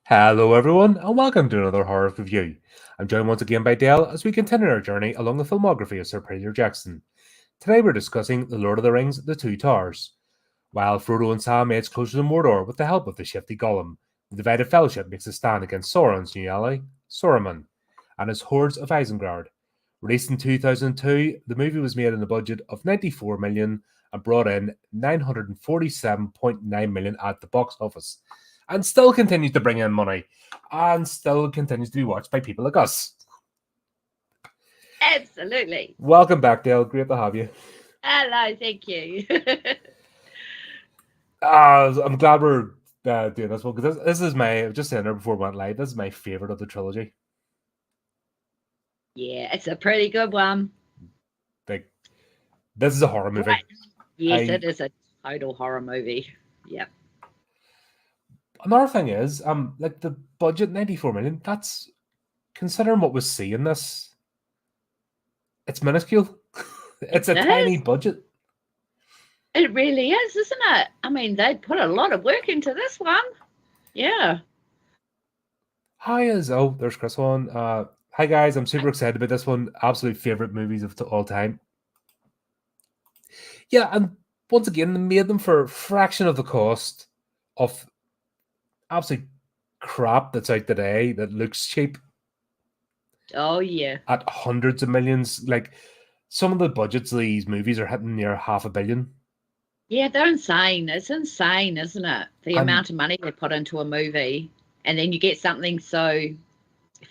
Hello everyone, and welcome to another horror review. I'm joined once again by Dale as we continue our journey along the filmography of Sir Peter Jackson. Today we're discussing The Lord of the Rings, The Two Towers. While Frodo and Sam edge closer to Mordor with the help of the shifty Gollum, the divided fellowship makes a stand against Sauron's new ally, Saruman, and his hordes of Isengard. Released in 2002, the movie was made in a budget of $94 million and brought in $947.9 million at the box office, and still continues to bring in money, and still continues to be watched by people like us. Absolutely. Welcome back, Dale. Great to have you. Hello, thank you. I'm glad we're doing this one, because this is my, I was just saying there before we went live, this is my favourite of the trilogy. Yeah, it's a pretty good one. Like, this is a horror movie. Right. Yes, it is a total horror movie. Yep. Another thing is, like the budget, 94 million, that's, considering what was seeing this, it's minuscule. It's a tiny budget. It really is, isn't it? I mean, they put a lot of work into this one. Yeah. There's Chris on. Hi guys, I'm super excited about this one. Absolute favourite movies of all time. Yeah, and once again, they made them for a fraction of the cost of absolute crap that's out today that looks cheap. Oh, yeah. At hundreds of millions. Like, some of the budgets of these movies are hitting near $500 million. Yeah, they're insane. It's insane, isn't it? The amount of money they put into a movie, and then you get something so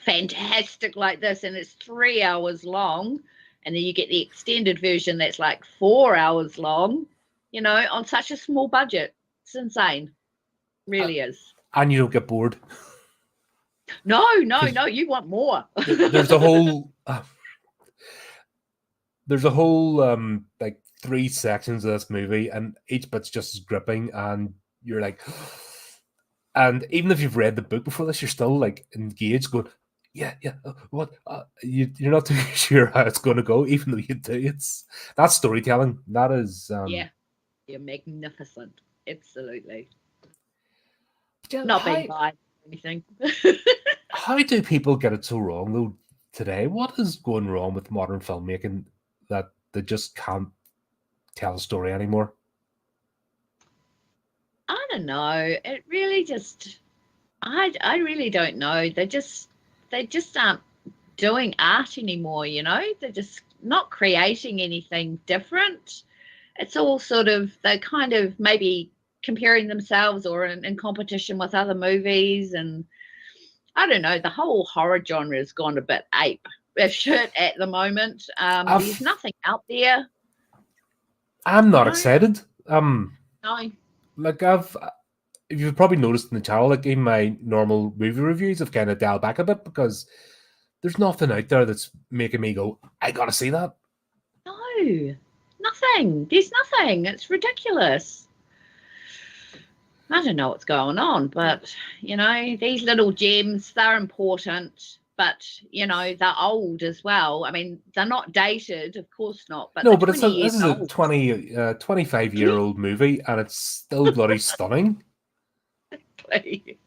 fantastic like this, and it's 3 hours long, and then you get the extended version that's like 4 hours long, you know, on such a small budget. It's insane. Really is. And you don't get bored. No, you want more. There's a whole like 3 sections of this movie, and each bit's just as gripping, and you're like, and even if you've read the book before this, you're still like engaged, going, yeah, what? You're not too sure how it's going to go, even though you do. That's storytelling. That is yeah, magnificent. Absolutely. Yeah, not being biased or anything. How do people get it so wrong though today? What is going wrong with modern filmmaking that they just can't tell a story anymore? I don't know. It really just, I really don't know. They just aren't doing art anymore, you know? They're just not creating anything different. It's all sort of, they're kind of maybe comparing themselves or in competition with other movies, and I don't know, the whole horror genre has gone a bit ape shit at the moment. There's nothing out there. I'm not excited. No. Like you've probably noticed in the channel, like in my normal movie reviews, I've kind of dialed back a bit because there's nothing out there that's making me go, I gotta see that. No, nothing. There's nothing. It's ridiculous. I don't know what's going on, but, you know, these little gems, they're important, but, you know, they're old as well. I mean, they're not dated, of course not. But no, but this is a 25-year-old movie, and it's still bloody stunning. Exactly.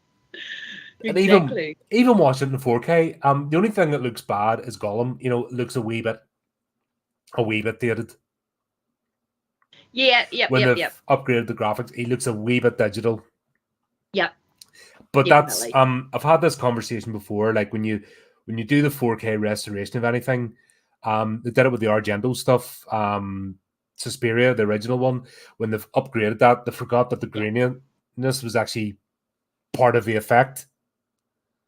And even watching it in 4K, the only thing that looks bad is Gollum. You know, it looks a wee bit dated. Yeah, when they've upgraded the graphics, he looks a wee bit digital. Yep. But definitely. That's I've had this conversation before. Like when you do the 4K restoration of anything, they did it with the Argento stuff. Suspiria, the original one, when they've upgraded that, they forgot that the graininess was actually part of the effect.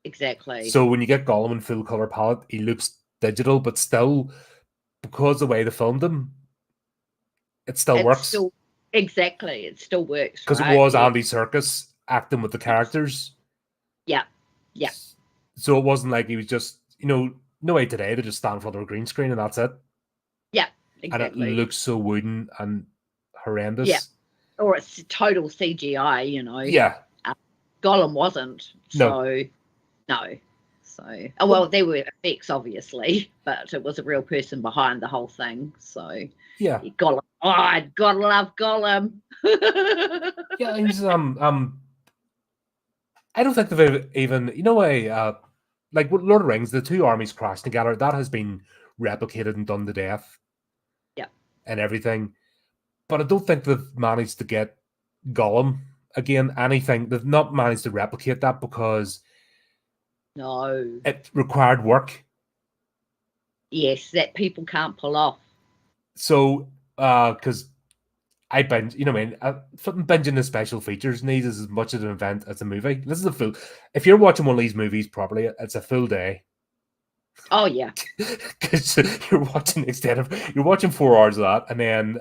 Exactly. So when you get Gollum in full color palette, he looks digital, but still, because the way they filmed him, it still works. Exactly. It still works. Because it was Andy Serkis, acting with the characters. Yeah. So it wasn't like he was just, no way today they just stand in front of a green screen and that's it. Yeah, exactly. And it looks so wooden and horrendous. Yeah. Or it's total CGI, Yeah. Gollum wasn't. So, no. So, well, there were effects, obviously, but it was a real person behind the whole thing. So, yeah. Gollum. Oh, I'd gotta love Gollum. Yeah, he's, I don't think they've even, like with Lord of the Rings, the two armies crashing together, that has been replicated and done to death. Yeah. And everything. But I don't think they've managed to get Gollum again, anything. They've not managed to replicate that because it required work. Yes, that people can't pull off. So, because I binge, binging the special features needs is as much of an event as a movie. This is a full. If you're watching one of these movies properly, it's a full day. Oh yeah, because you're watching 4 hours of that, and then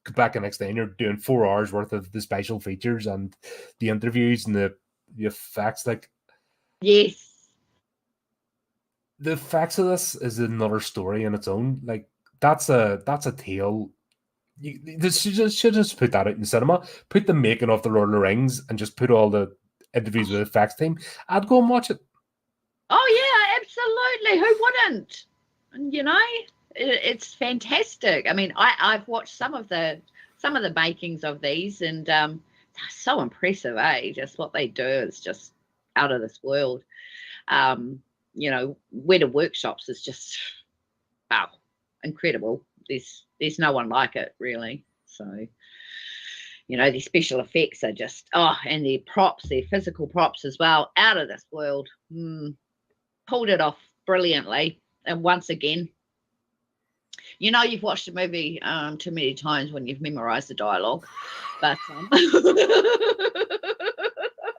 go back the next day and you're doing 4 hours worth of the special features and the interviews and the effects. Like, yes, the effects of this is another story in its own. Like, that's a tale. You should just put that out in cinema. Put the making of the Lord of the Rings and just put all the interviews with the effects team. I'd go and watch it. Oh yeah, absolutely. Who wouldn't? It's fantastic. I mean, I've watched some of the makings of these, and they're so impressive. Just what they do is just out of this world. Weta Workshops is just wow, incredible. There's no one like it, really. So, the special effects are just, and their props, their physical props as well, out of this world. Pulled it off brilliantly. And once again, you've watched a movie too many times when you've memorized the dialogue. But I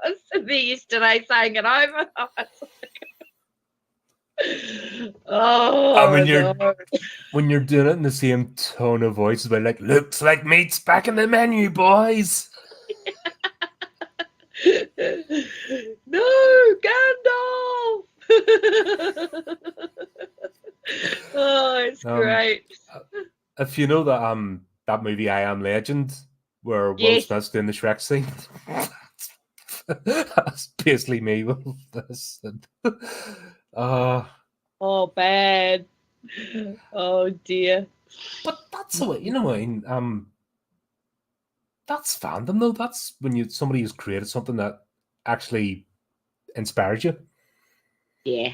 was there yesterday saying it over. When you're doing it in the same tone of voice, but like, looks like meat's back in the menu, boys. No, Gandalf. Oh, it's great. If you know that movie I Am Legend, where Will Smith's doing the Shrek scene, that's basically me with this. Oh, bad. Oh dear. But that's the way, that's fandom though. That's when somebody has created something that actually inspires you. Yeah.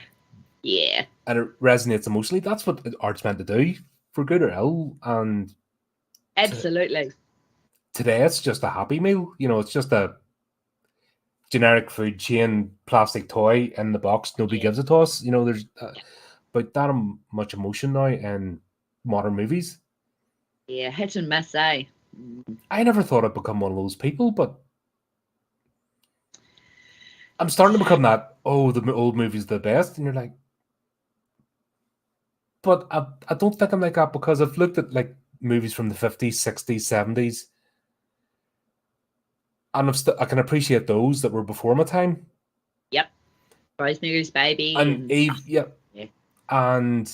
Yeah. And it resonates emotionally. That's what art's meant to do, for good or ill. And absolutely. Today it's just a Happy Meal. It's just a generic food chain plastic toy in the box. Nobody gives it to us. There's about that much emotion now in modern movies. Yeah, hit and miss, eh? I never thought I'd become one of those people, but I'm starting to become that. Oh, the old movies are the best, and you're like, but I don't think I'm like that because I've looked at like movies from the 50s, 60s, 70s, and I can appreciate those that were before my time. Yep, Rosemary's Baby and Eve, yeah, and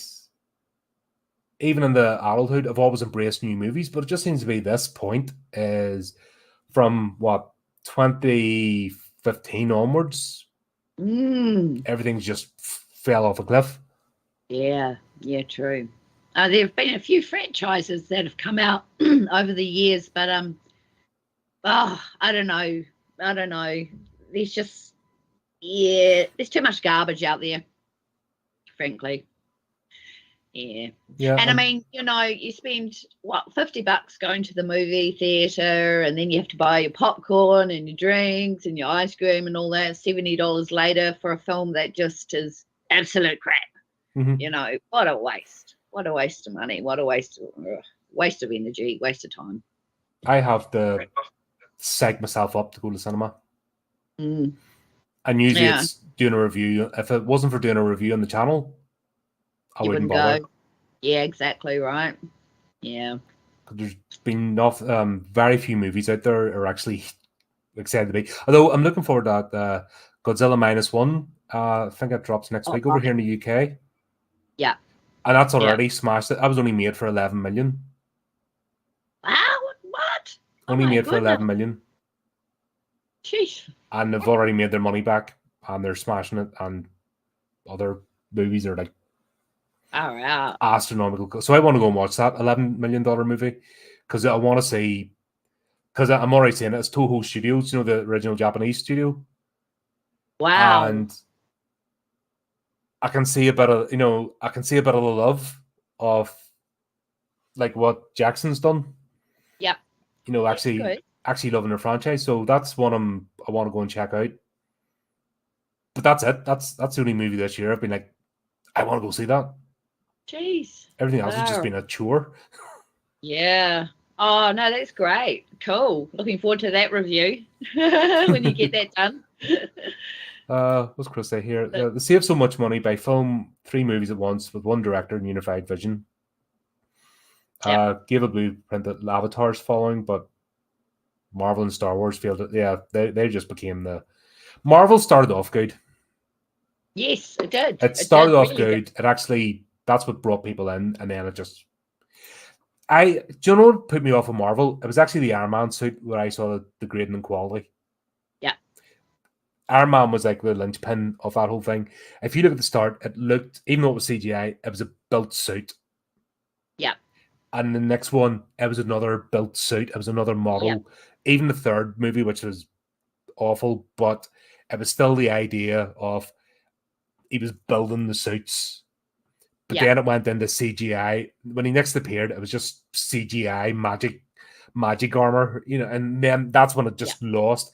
even in the adulthood, I've always embraced new movies, but it just seems to be this point is from 2015 onwards. Everything's just fell off a cliff. Yeah, true. There have been a few franchises that have come out over the years, but I don't know. There's just there's too much garbage out there, frankly. Yeah. And I mean, you spend $50 going to the movie theater, and then you have to buy your popcorn and your drinks and your ice cream and all that. $70 later for a film that just is absolute crap. Mm-hmm. What a waste. What a waste of money. What a waste of energy, waste of time. I have to psych myself up to go to cinema. And usually it's doing a review. If it wasn't for doing a review on the channel, I wouldn't bother. Go. Yeah, exactly right. Yeah. There's been very few movies out there are actually excited to be. Although I'm looking forward to that Godzilla -1. I think it drops next week over here in the UK. Yeah. And that's already smashed it. I was only made for 11 million. Wow, what? Only made for 11 million. Jeez. And they've already made their money back, and they're smashing it. And other movies are like astronomical. So I want to go and watch that $11 million movie because I want to see. Because I'm already saying it's Toho Studios, the original Japanese studio. Wow. And I can see a bit of, the love of like what Jackson's done. Yep. Actually loving the franchise. So that's one I want to go and check out. But that's it. That's the only movie this year I've been like, I want to go see that. Jeez. Everything else has just been a chore. Yeah. Oh, no, that's great. Cool. Looking forward to that review when you get that done. What's Chris say here? They save so much money by film 3 movies at once with one director and unified vision. Gave a blueprint that Avatar's following, but Marvel and Star Wars failed it. Yeah, they just became the... Marvel started off good. Yes, it did. It started off good. It actually... That's what brought people in, and then it just... do you know what put me off of Marvel? It was actually the Iron Man suit where I saw the grading in quality. Yeah. Iron Man was like the linchpin of that whole thing. If you look at the start, it looked, even though it was CGI, it was a built suit. Yeah. And the next one, it was another built suit. It was another model. Yeah. Even the third movie, which was awful, but it was still the idea of he was building the suits. But then it went into CGI. When he next appeared, it was just CGI magic armor, and then that's when it just lost.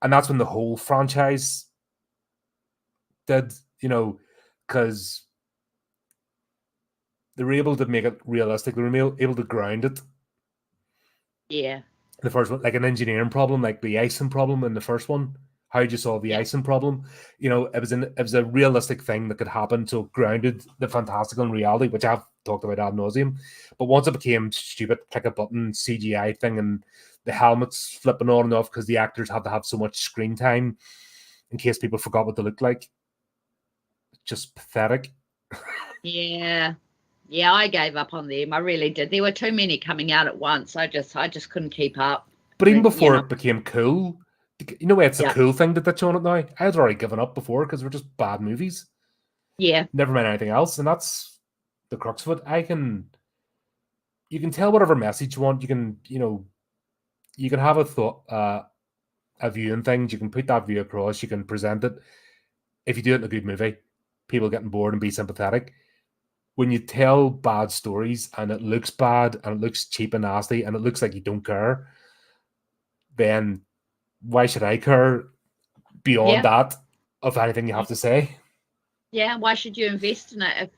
And that's when the whole franchise did, because they were able to make it realistic. They were able to ground it. Yeah. The first one, like an engineering problem, like the icing problem in the first one. How did you solve the icing problem? It was a realistic thing that could happen. So grounded the fantastical in reality, which I've talked about ad nauseum. But once it became stupid, click a button CGI thing, and the helmets flipping on and off because the actors had to have so much screen time in case people forgot what they looked like. Just pathetic. Yeah, I gave up on them. I really did. There were too many coming out at once. I just couldn't keep up. But even before it became cool. It's a cool thing to touch on it now. I had already given up before because we're just bad movies. Yeah. Never mind anything else. And that's the crux of it. You can tell whatever message you want. You can have a thought, a view and things. You can put that view across. You can present it. If you do it in a good movie, people getting bored and be sympathetic. When you tell bad stories and it looks bad and it looks cheap and nasty and it looks like you don't care, then why should I care beyond that of anything you have to say? Yeah, why should you invest in it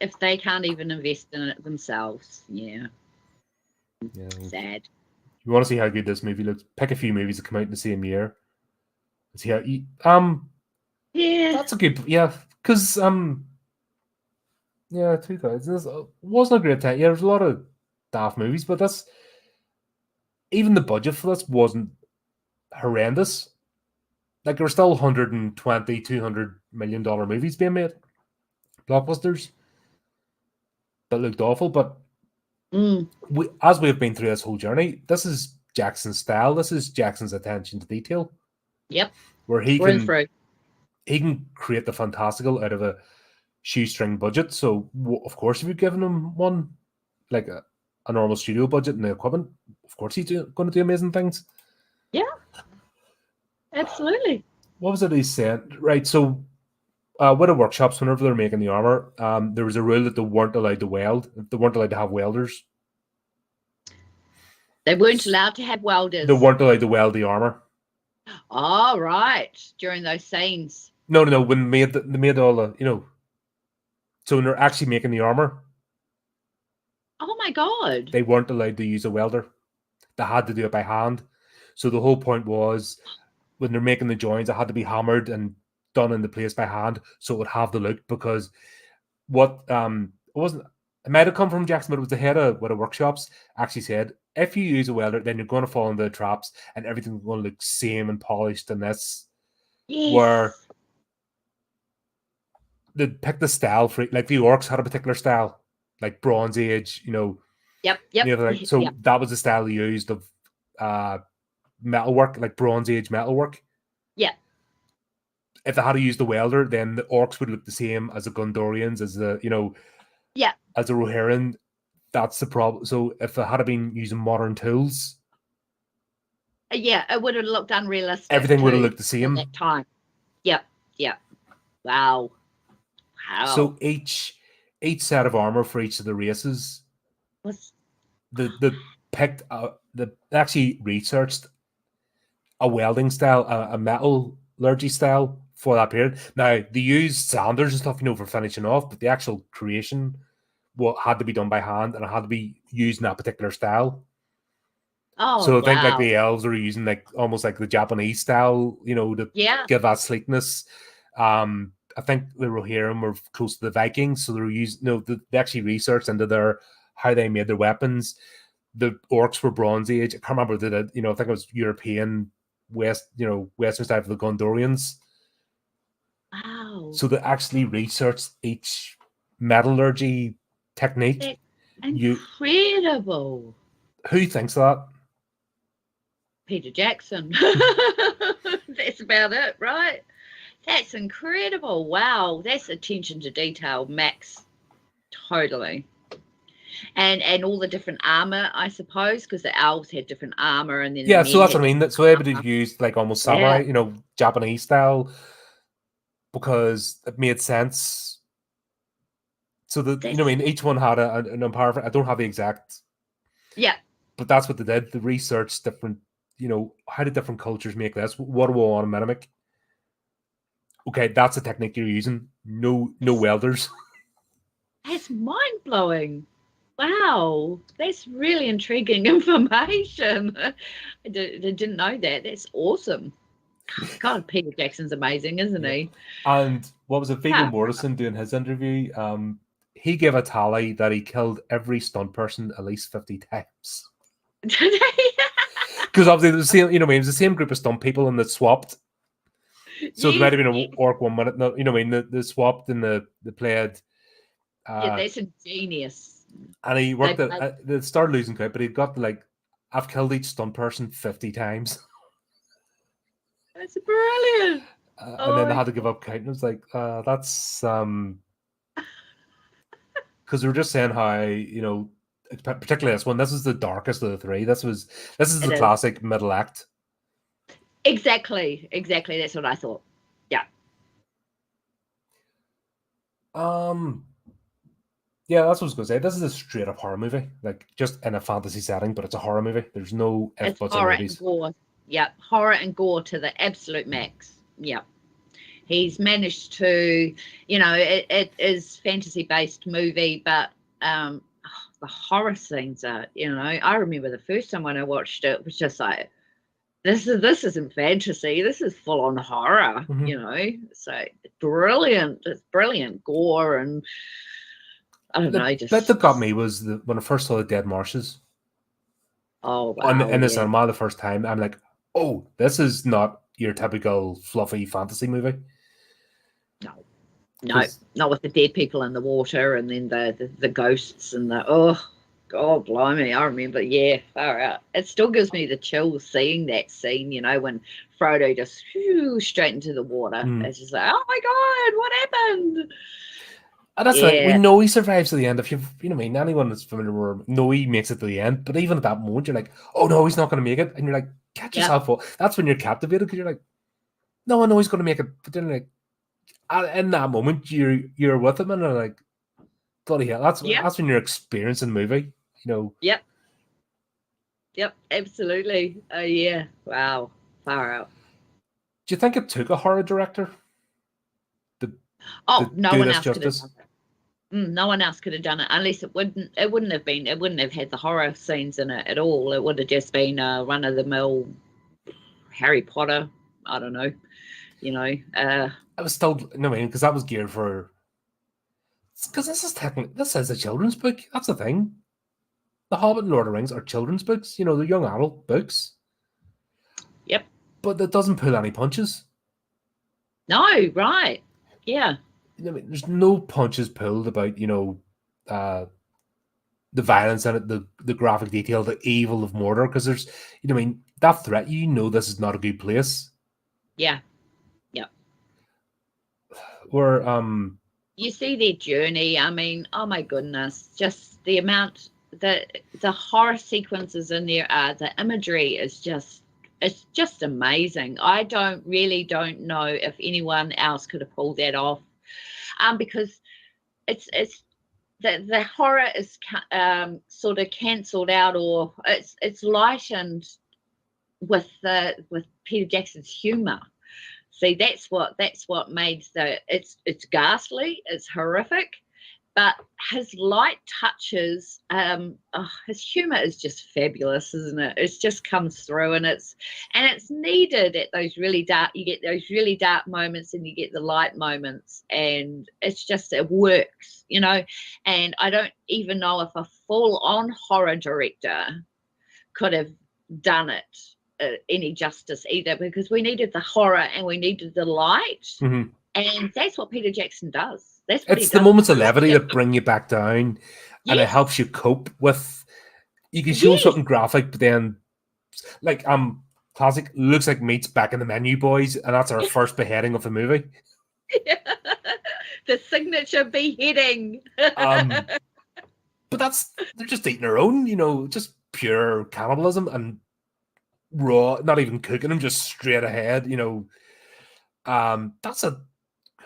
if they can't even invest in it themselves? Yeah. Sad. You want to see how good this movie looks? Pick a few movies that come out in the same year. See how that's a good because 2000 wasn't a great time. Yeah, there's a lot of daft movies, but that's even the budget for this wasn't horrendous. Like there were still 120, $200 million movies being made, blockbusters that looked awful. But as we've been through this whole journey, this is Jackson's style. This is Jackson's attention to detail. Yep. Where he can create the fantastical out of a shoestring budget. So of course, if you've given him one like a normal studio budget and the equipment, of course he's going to do amazing things. Yeah. Absolutely. What was it he said? Right, so with the workshops, whenever they're making the armor, there was a rule that they weren't allowed to weld. They weren't allowed to have welders. They weren't allowed to have welders. They weren't allowed to weld the armor. Oh, right. During those scenes. No. When they made all the, so when they're actually making the armor. Oh my God. They weren't allowed to use a welder. They had to do it by hand. So the whole point was when they're making the joins, it had to be hammered and done into place by hand so it would have the look, because what it wasn't It might have come from Jackson, but it was the head of one of the workshops actually said, if you use a welder, then you're going to fall into the traps and everything's going to look same and polished and this. Yes. Where they picked the style for like the orcs had a particular style, like Bronze Age, Yep. So that was the style they used of metalwork, like Bronze Age metalwork. Yeah. If they had to use the welder, then the orcs would look the same as the Gondorians, as the as the Rohirrim. That's the problem. So if they had been using modern tools, it would have looked unrealistic. Everything would have looked the same at that time. Yep. Wow. So each set of armor for each of the races, the picked they actually researched a welding style, a metallurgy style for that period. Now they used sanders and stuff, for finishing off, but the actual creation had to be done by hand and it had to be used in that particular style. Oh, so I think like the elves are using like almost like the Japanese style, to give that sleekness. I think the Rohirrim were close to the Vikings, so they were using, they actually researched into how they made their weapons. The orcs were Bronze Age. I can't remember I think it was European Western style for the Gondorians. Wow! So they actually researched each metallurgy technique. Incredible. Who thinks that? Peter Jackson. That's about it, right? That's incredible. Wow, that's attention to detail, max. Totally. And all the different armor, I suppose, because the elves had different armor, and then so that's what I mean. So everybody used like almost samurai, Japanese style, because it made sense. So each one had an empowerment. I don't have the exact. Yeah. But that's what they did. They researched different. How did different cultures make this? What do we want to mimic? Okay, that's a technique you're using. No welders. That's mind-blowing. Wow, that's really intriguing information. I didn't know that. That's awesome. God, Peter Jackson's amazing, isn't he? And what was it, Viggo Mortensen doing his interview? He gave a tally that he killed every stunt person at least 50 times. Because obviously the same, it was the same group of stunt people and they swapped. So there might have been an orc 1 minute. No, they swapped and they played. That's ingenious. And he worked they started losing count, but he got I've killed each stunt person 50 times. That's brilliant. And then they had to give up count. It was like, that's because we were just saying how, particularly this one, this is the darkest of the three. This is the classic middle act. Exactly. That's what I thought. Yeah. Yeah, that's what I was going to say. This is a straight up horror movie, like just in a fantasy setting, but it's a horror movie. There's no ifs, buts, and maybes. Gore. Yeah, horror and gore to the absolute max. Yeah. He's managed to, it is fantasy-based movie, but the horror scenes are, I remember the first time when I watched it, it was just like, this isn't fantasy. This is full-on horror, So brilliant. It's brilliant gore and I don't know. Bit that got me was when I first saw the Dead Marshes. Oh, wow. In the cinema the first time, I'm like, oh, this is not your typical fluffy fantasy movie. No, not with the dead people in the water and then the ghosts and God blimey, I remember, far out. It still gives me the chills seeing that scene, when Frodo just straight into the water. It's just like, oh my God, what happened? And that's like, we know he survives to the end. If anyone that's familiar with know he makes it to the end, but even at that moment, you're like, oh no, he's not going to make it. And you're like, catch yourself up. That's when you're captivated because you're like, no, I know he's going to make it. But then in that moment, you're with him and you're like, bloody hell, that's when you're experiencing the movie, Yep, absolutely. Wow, far out. Do you think it took a horror director? No one else could have done it. No one else could have done it unless it wouldn't have had the horror scenes in it at all. It would have just been a run-of-the-mill Harry Potter. I don't know, It was still because that was geared for Because this is a children's book. That's the thing. The Hobbit and Lord of the Rings are children's books. They're young adult books. Yep. But it doesn't pull any punches. No, right. Yeah. There's no punches pulled about, the violence in it, the graphic detail, the evil of Mordor, because there's, that threat, this is not a good place. Yeah. Yep. Where, you see their journey. I mean, oh my goodness, just the amount, the horror sequences in there are, the imagery is it's just amazing. I don't know if anyone else could have pulled that off, because it's the horror is sort of cancelled out, or it's lightened with Peter Jackson's humor. See, that's what made it's ghastly, it's horrific, but his light touches, his humor is just fabulous, isn't it? It just comes through, and it's needed at those really dark. You get those really dark moments, and you get the light moments, and it works, And I don't even know if a full-on horror director could have done it any justice either, because we needed the horror and we needed the light, mm-hmm. and that's what Peter Jackson does. It's the moments of levity that bring you back down, and it helps you cope with. You can show something graphic, but then, like classic looks like meat's back in the menu, boys, and that's our first beheading of the movie. The signature beheading. But they're just eating their own, just pure cannibalism and raw, not even cooking them, just straight ahead. That's a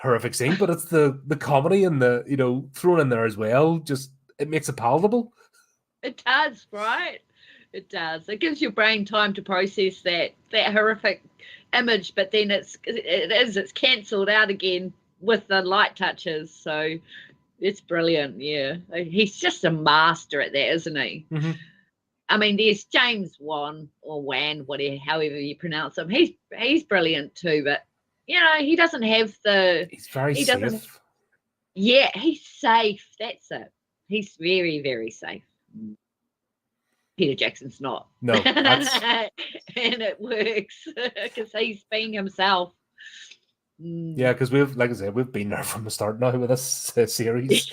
horrific scene, but it's the comedy and the thrown in there as well. Just it makes it palatable. It does, right? It does. It gives your brain time to process that horrific image, but then it's cancelled out again with the light touches. So it's brilliant. Yeah, he's just a master at that, isn't he? Mm-hmm. I mean, there's James Wan or Wan, whatever, however you pronounce him. He's brilliant too, but he doesn't have the. He's very safe. Yeah, he's safe. That's it. He's very, very safe. Peter Jackson's not. No, and it works because he's being himself. Yeah, because like I said, we've been there from the start now with this series,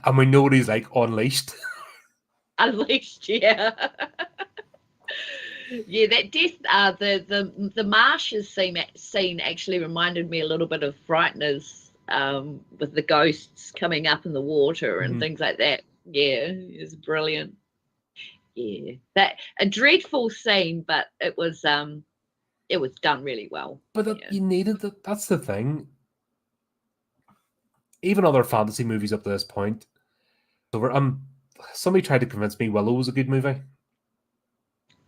and we know what he's like unleashed. Unleashed, yeah. Yeah, that death, the marshes scene actually reminded me a little bit of Frighteners, with the ghosts coming up in the water and things like that. Yeah, it's brilliant. Yeah, that a dreadful scene, but it was done really well. But you needed that. That's the thing. Even other fantasy movies up to this point, somebody tried to convince me Willow was a good movie.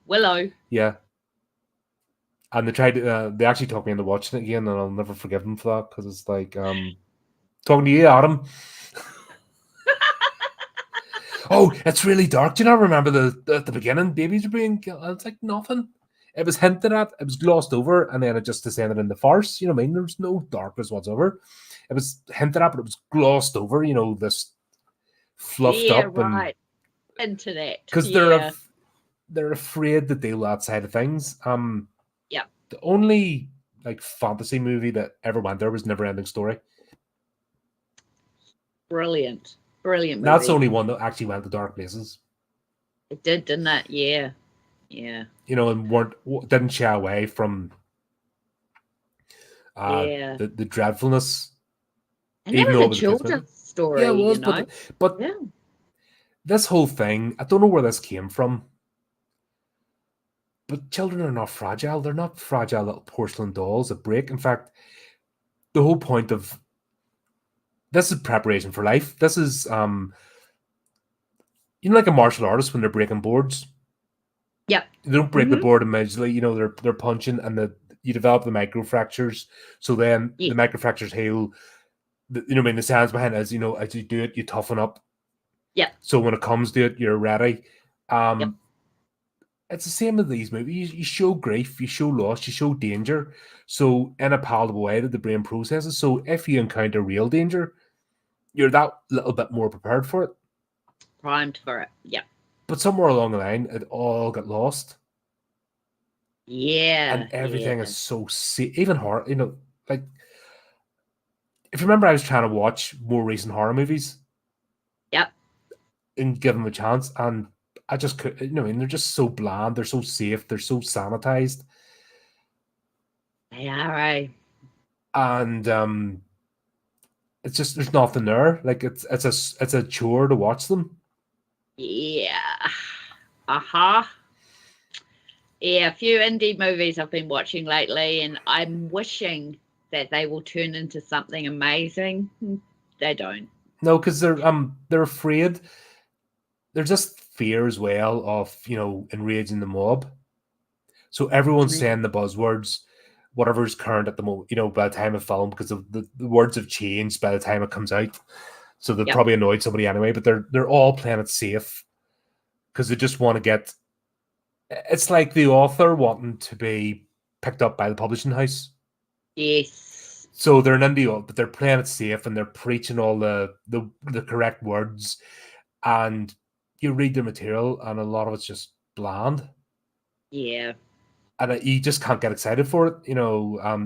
Willow. Yeah. And they tried to, they actually talked me into watching it again, and I'll never forgive them for that, because it's like, talking to you, Adam. Oh, it's really dark. Do you not remember at the beginning, babies were being killed? It's like nothing. It was hinted at, it was glossed over, and then it just descended into farce. You know what I mean? There was no darkness whatsoever. It was hinted at, but it was glossed over, this fluffed up. Right. Into that. Because they're afraid to deal that side of things. Yeah. The only fantasy movie that ever went there was Neverending Story. Brilliant movie. That's the only one that actually went to dark places. It did, didn't it? Yeah. And didn't shy away from the dreadfulness. And even though it was a children's story. Yeah, it was, but this whole thing, I don't know where this came from. But children are not fragile. They're not fragile little porcelain dolls that break. In fact, the whole point of this is preparation for life. This is, like a martial artist when they're breaking boards. Yeah. They don't break the board immediately. They're punching, and you develop the microfractures. So then the microfractures heal. The science behind it is, as you do it, you toughen up. Yeah. So when it comes to it, you're ready. It's the same with these movies. You show grief, you show loss, you show danger. So in a palatable way that the brain processes. So if you encounter real danger, you're that little bit more prepared for it. Primed for it. Yeah. But somewhere along the line, it all got lost. Yeah. And everything yeah. is so even horror, like if you remember, I was trying to watch more recent horror movies. Yep. And give them a chance, and I just couldn't. They're just so bland. They're so safe. They're so sanitized. They are, eh? And it's just there's nothing there. Like it's a chore to watch them. Yeah. Yeah, a few indie movies I've been watching lately, and I'm wishing that they will turn into something amazing. They don't. No, because they're afraid. There's just fear as well of enraging the mob. So everyone's saying the buzzwords, whatever's current at the moment. By the time of film, because the words have changed by the time it comes out. So they've probably annoyed somebody anyway. But they're all playing it safe because they just want to get. It's like the author wanting to be picked up by the publishing house. Yes. So they're an indie, but they're playing it safe and they're preaching all the correct words. And you read their material, and a lot of it's just bland. Yeah. And you just can't get excited for it.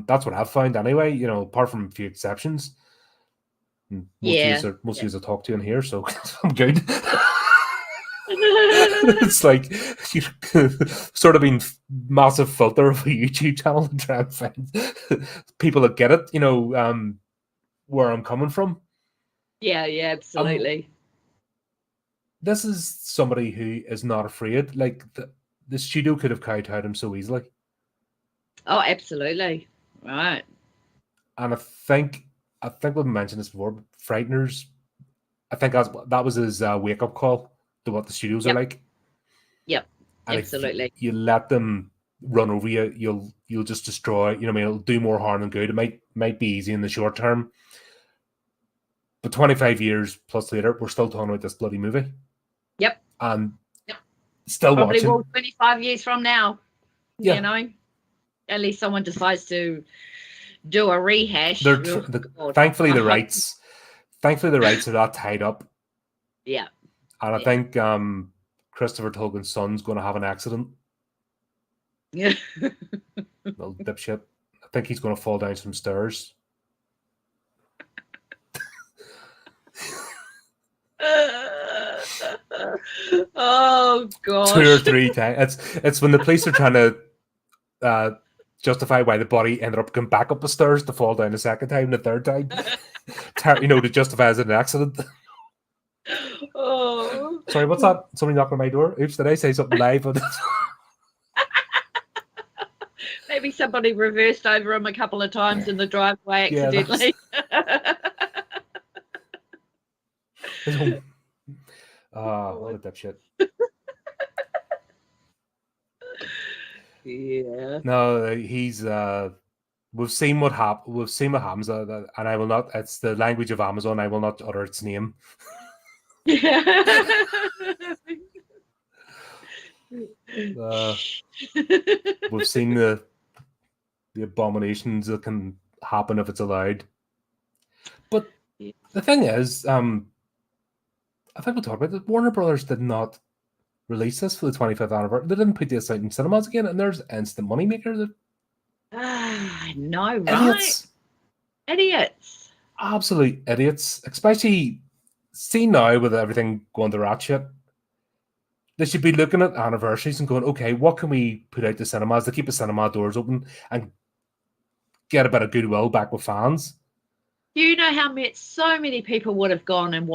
That's what I've found anyway. Apart from a few exceptions. Most of you I talk to in here, so I'm good. It's like you sort of been massive filter of a YouTube channel to try and find people that get it, where I'm coming from. Yeah, absolutely. This is somebody who is not afraid. Like the studio could have kowtowed him so easily. Oh, absolutely. Right. And I think we've mentioned this before, but Frighteners, I think that was his wake-up call to what the studios are like. Yep, and absolutely. If you let them run over you, you'll just destroy. It'll do more harm than good. It might be easy in the short term, but 25 years plus later, we're still talking about this bloody movie. Yep. And still probably watching. Will 25 years from now. Yeah. At least someone decides to do a rehash. Thankfully, the rights are not tied up. Yeah. And I think Christopher Tolkien's son's going to have an accident. Yeah. Little dipshit. I think he's going to fall down some stairs. Oh gosh. 2 or 3 times. It's when the police are trying to justify why the body ended up going back up the stairs to fall down a second time, the third time. To justify as an accident. Oh. Sorry, what's that? Somebody knocking on my door? Oops, did I say something live? Maybe somebody reversed over him a couple of times in the driveway accidentally. What a dipshit. Yeah. No, he's we've seen what happens, and I will not. It's the language of Amazon. I will not utter its name. We've seen the abominations that can happen if it's allowed. But the thing is, I think we'll talk about it. Warner Brothers did not release this for the 25th anniversary. They didn't put this out in cinemas again, and there's instant moneymaker. No, right? Idiots. Absolute idiots. Especially, see now with everything going to rat shit, they should be looking at anniversaries and going, okay, what can we put out to cinemas to keep the cinema doors open and get a bit of goodwill back with fans? Do you know how so many people would have gone and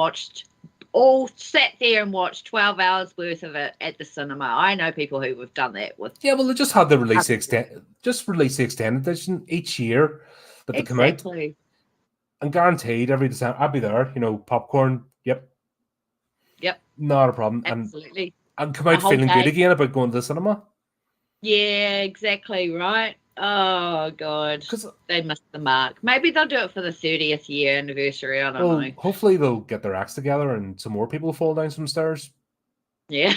sat there and watched 12 hours worth of it at the cinema? I know people who have done that with. Yeah, well, they just had the release the extended edition each year that they come out. And guaranteed every December I'll be there. Popcorn. Yep. Not a problem. Absolutely. And come out feeling good again about going to the cinema. Yeah, exactly right. Oh God, they missed the mark. Maybe they'll do it for the 30th year anniversary. I don't know. Hopefully they'll get their acts together and some more people fall down some stairs. Yeah.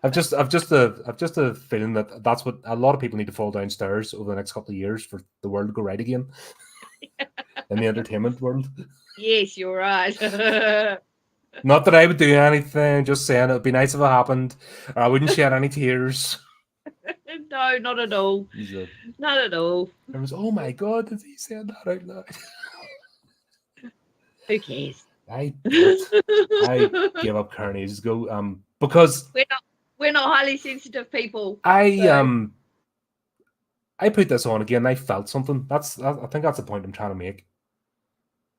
I've just a feeling that that's what a lot of people need to fall downstairs over the next couple of years for the world to go right again. in the entertainment world. Yes, you're right. Not that I would do anything, just saying it would be nice if it happened, or I wouldn't shed any tears. No, not at all. So, Not at all. I was, oh my god, did he say that out loud? Who cares? I gave up caring ages ago. Because we're not highly sensitive people. I put this on again. I felt something. I think that's the point I'm trying to make.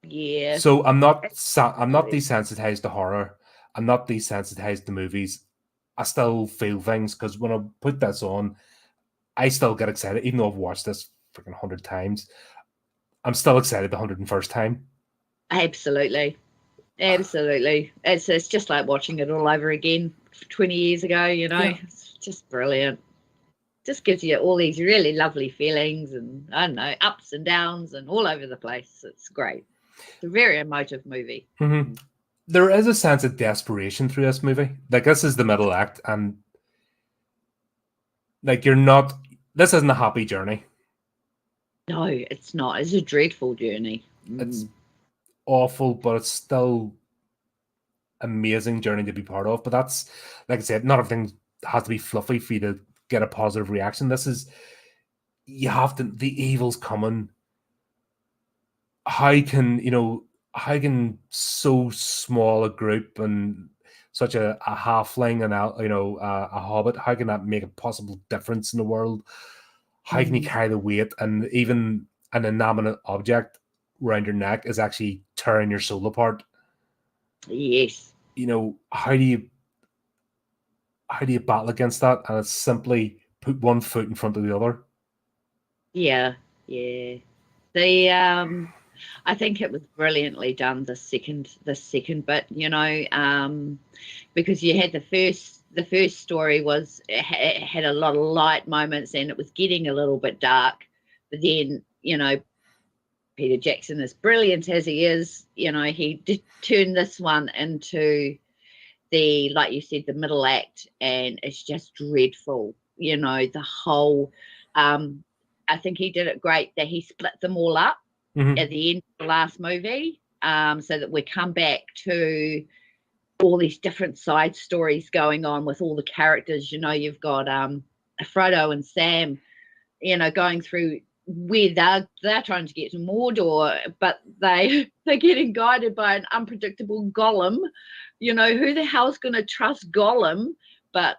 Yeah. So I'm not desensitized to horror. I'm not desensitized to movies. I still feel things because when I put this on, I still get excited, even though I've watched this freaking 100 times. I'm still excited the 101st time. Absolutely. It's just like watching it all over again 20 years ago, you know. Yeah. It's just brilliant. Just gives you all these really lovely feelings and, I don't know, ups and downs and all over the place. It's great. It's a very emotive movie. Mm-hmm. There is a sense of desperation through this movie. Like, this is the middle act, and like, this isn't a happy journey. No, it's not. It's a dreadful journey. It's awful, but it's still amazing journey to be part of. But that's, like I said, not everything has to be fluffy for you to get a positive reaction. This is, you have to, the evil's coming. How can so small a group and such a halfling and a hobbit, how can that make a possible difference in the world? How can you carry the weight, and even an inanimate object around your neck is actually tearing your soul apart? Yes. How do you battle against that? And it's simply put one foot in front of the other. Yeah. I think it was brilliantly done, the second bit, because you had the first story was, it had a lot of light moments and it was getting a little bit dark, but then Peter Jackson, as brilliant as he is, he did turn this one into the, like you said, the middle act, and it's just dreadful. The whole I think he did it great that he split them all up at the end of the last movie, so that we come back to all these different side stories going on with all the characters. You've got Frodo and Sam, going through where they're trying to get to Mordor, but they're getting guided by an unpredictable Gollum. Who the hell's going to trust Gollum? But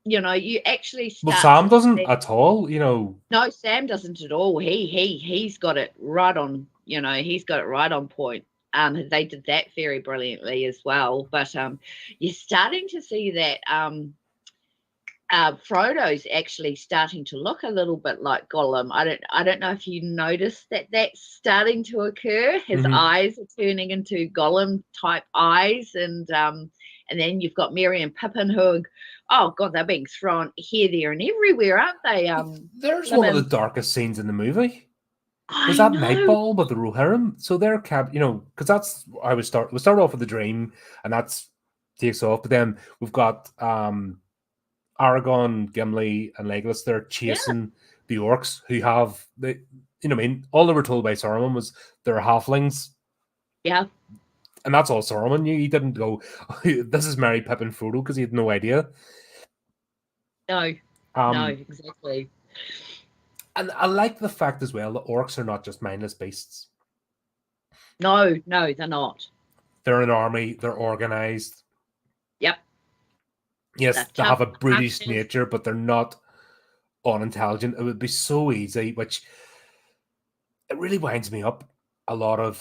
you actually start. Well, Sam doesn't at all. No, Sam doesn't at all. He's got it right on. He's got it right on point. They did that very brilliantly as well. But you're starting to see that Frodo's actually starting to look a little bit like Gollum. I don't know if you noticed that that's starting to occur. His eyes are turning into Gollum type eyes, and then you've got Merry and Pippin who are, oh god, they're being thrown here, there, and everywhere, aren't they? There's one of the darkest scenes in the movie. Was that Nightball with the Rohirrim? So they're because that's how we start. We start off with the dream, and that's takes off. But then we've got Aragorn, Gimli, and Legolas. They're chasing the orcs who have all they were told by Saruman was they're halflings. Yeah. And that's all Saruman knew. He didn't go, this is Merry, Pippin, Frodo, because he had no idea. No. No, exactly. And I like the fact as well that orcs are not just mindless beasts. No, they're not. They're an army. They're organized. Yep. Yes, they have a brutish nature, but they're not unintelligent. It would be so easy, which it really winds me up. A lot of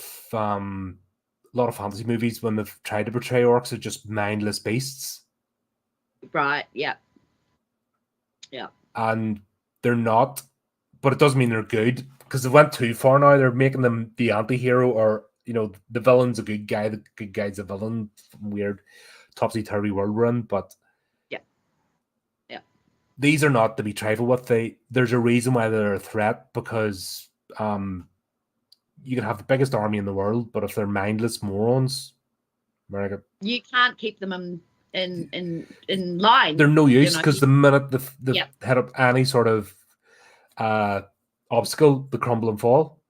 fantasy movies, when they've tried to portray orcs, are just mindless beasts. Right. Yeah. And they're not, but it doesn't mean they're good, because they went too far now. They're making them the anti-hero, or the villain's a good guy, the good guy's a villain. Weird topsy-turvy world we're in, but these are not to be trifled with. There's a reason why they're a threat, because you can have the biggest army in the world, but if they're mindless morons, you can't keep them in line. They're no use, because the minute they head up any sort of obstacle, they crumble and fall.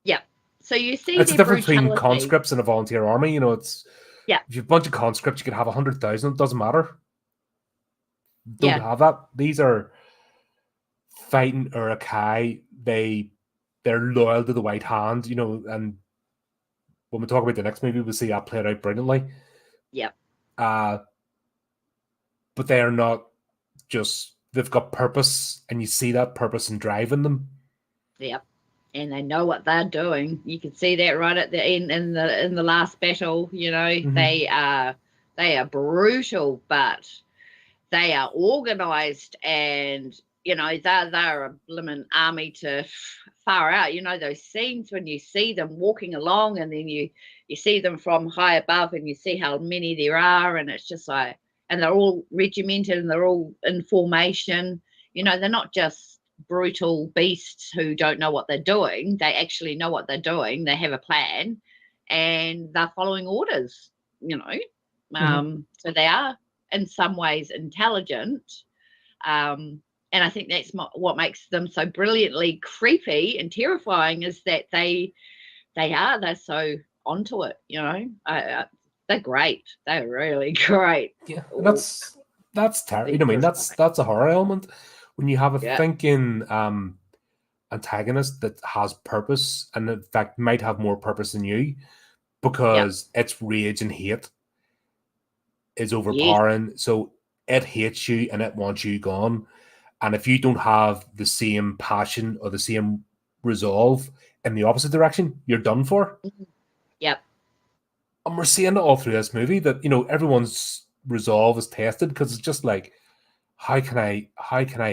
Yeah. So you see It's the their difference between brutality. conscripts and a volunteer army. You know, it's Yeah. if you have a bunch of conscripts, you could have 100,000. It doesn't matter. Don't Yeah. have that. These are fighting Urukai. They're loyal to the White Hand. You know, and when we talk about the next movie, we'll see that played out brilliantly. Yep. But they are not just. They've got purpose, and you see that purpose and drive in them. Yep. And they know what they're doing. You can see that right at the end in the last battle. You know, Mhm. they are brutal, but they are organized, and you know they're a blimmin' army to far out. You know those scenes when you see them walking along, and then you see them from high above, and you see how many there are, and it's just like, and they're all regimented, and they're all in formation. You know, they're not just brutal beasts who don't know what they're doing. They actually know what they're doing. They have a plan, and they're following orders. You know, so they are in some ways intelligent, and I think that's what makes them so brilliantly creepy and terrifying, is that they're so onto it. You know, they're great. They're really great. Yeah, and that's terrible. You know what I mean? That's a horror element when you have a thinking antagonist that has purpose, and in fact might have more purpose than you, because its rage and hate is overpowering. Yes. So it hates you and it wants you gone. And if you don't have the same passion or the same resolve in the opposite direction, you're done for. Yep. And we're seeing it all through this movie that, you know, everyone's resolve is tested, because it's just like, how can I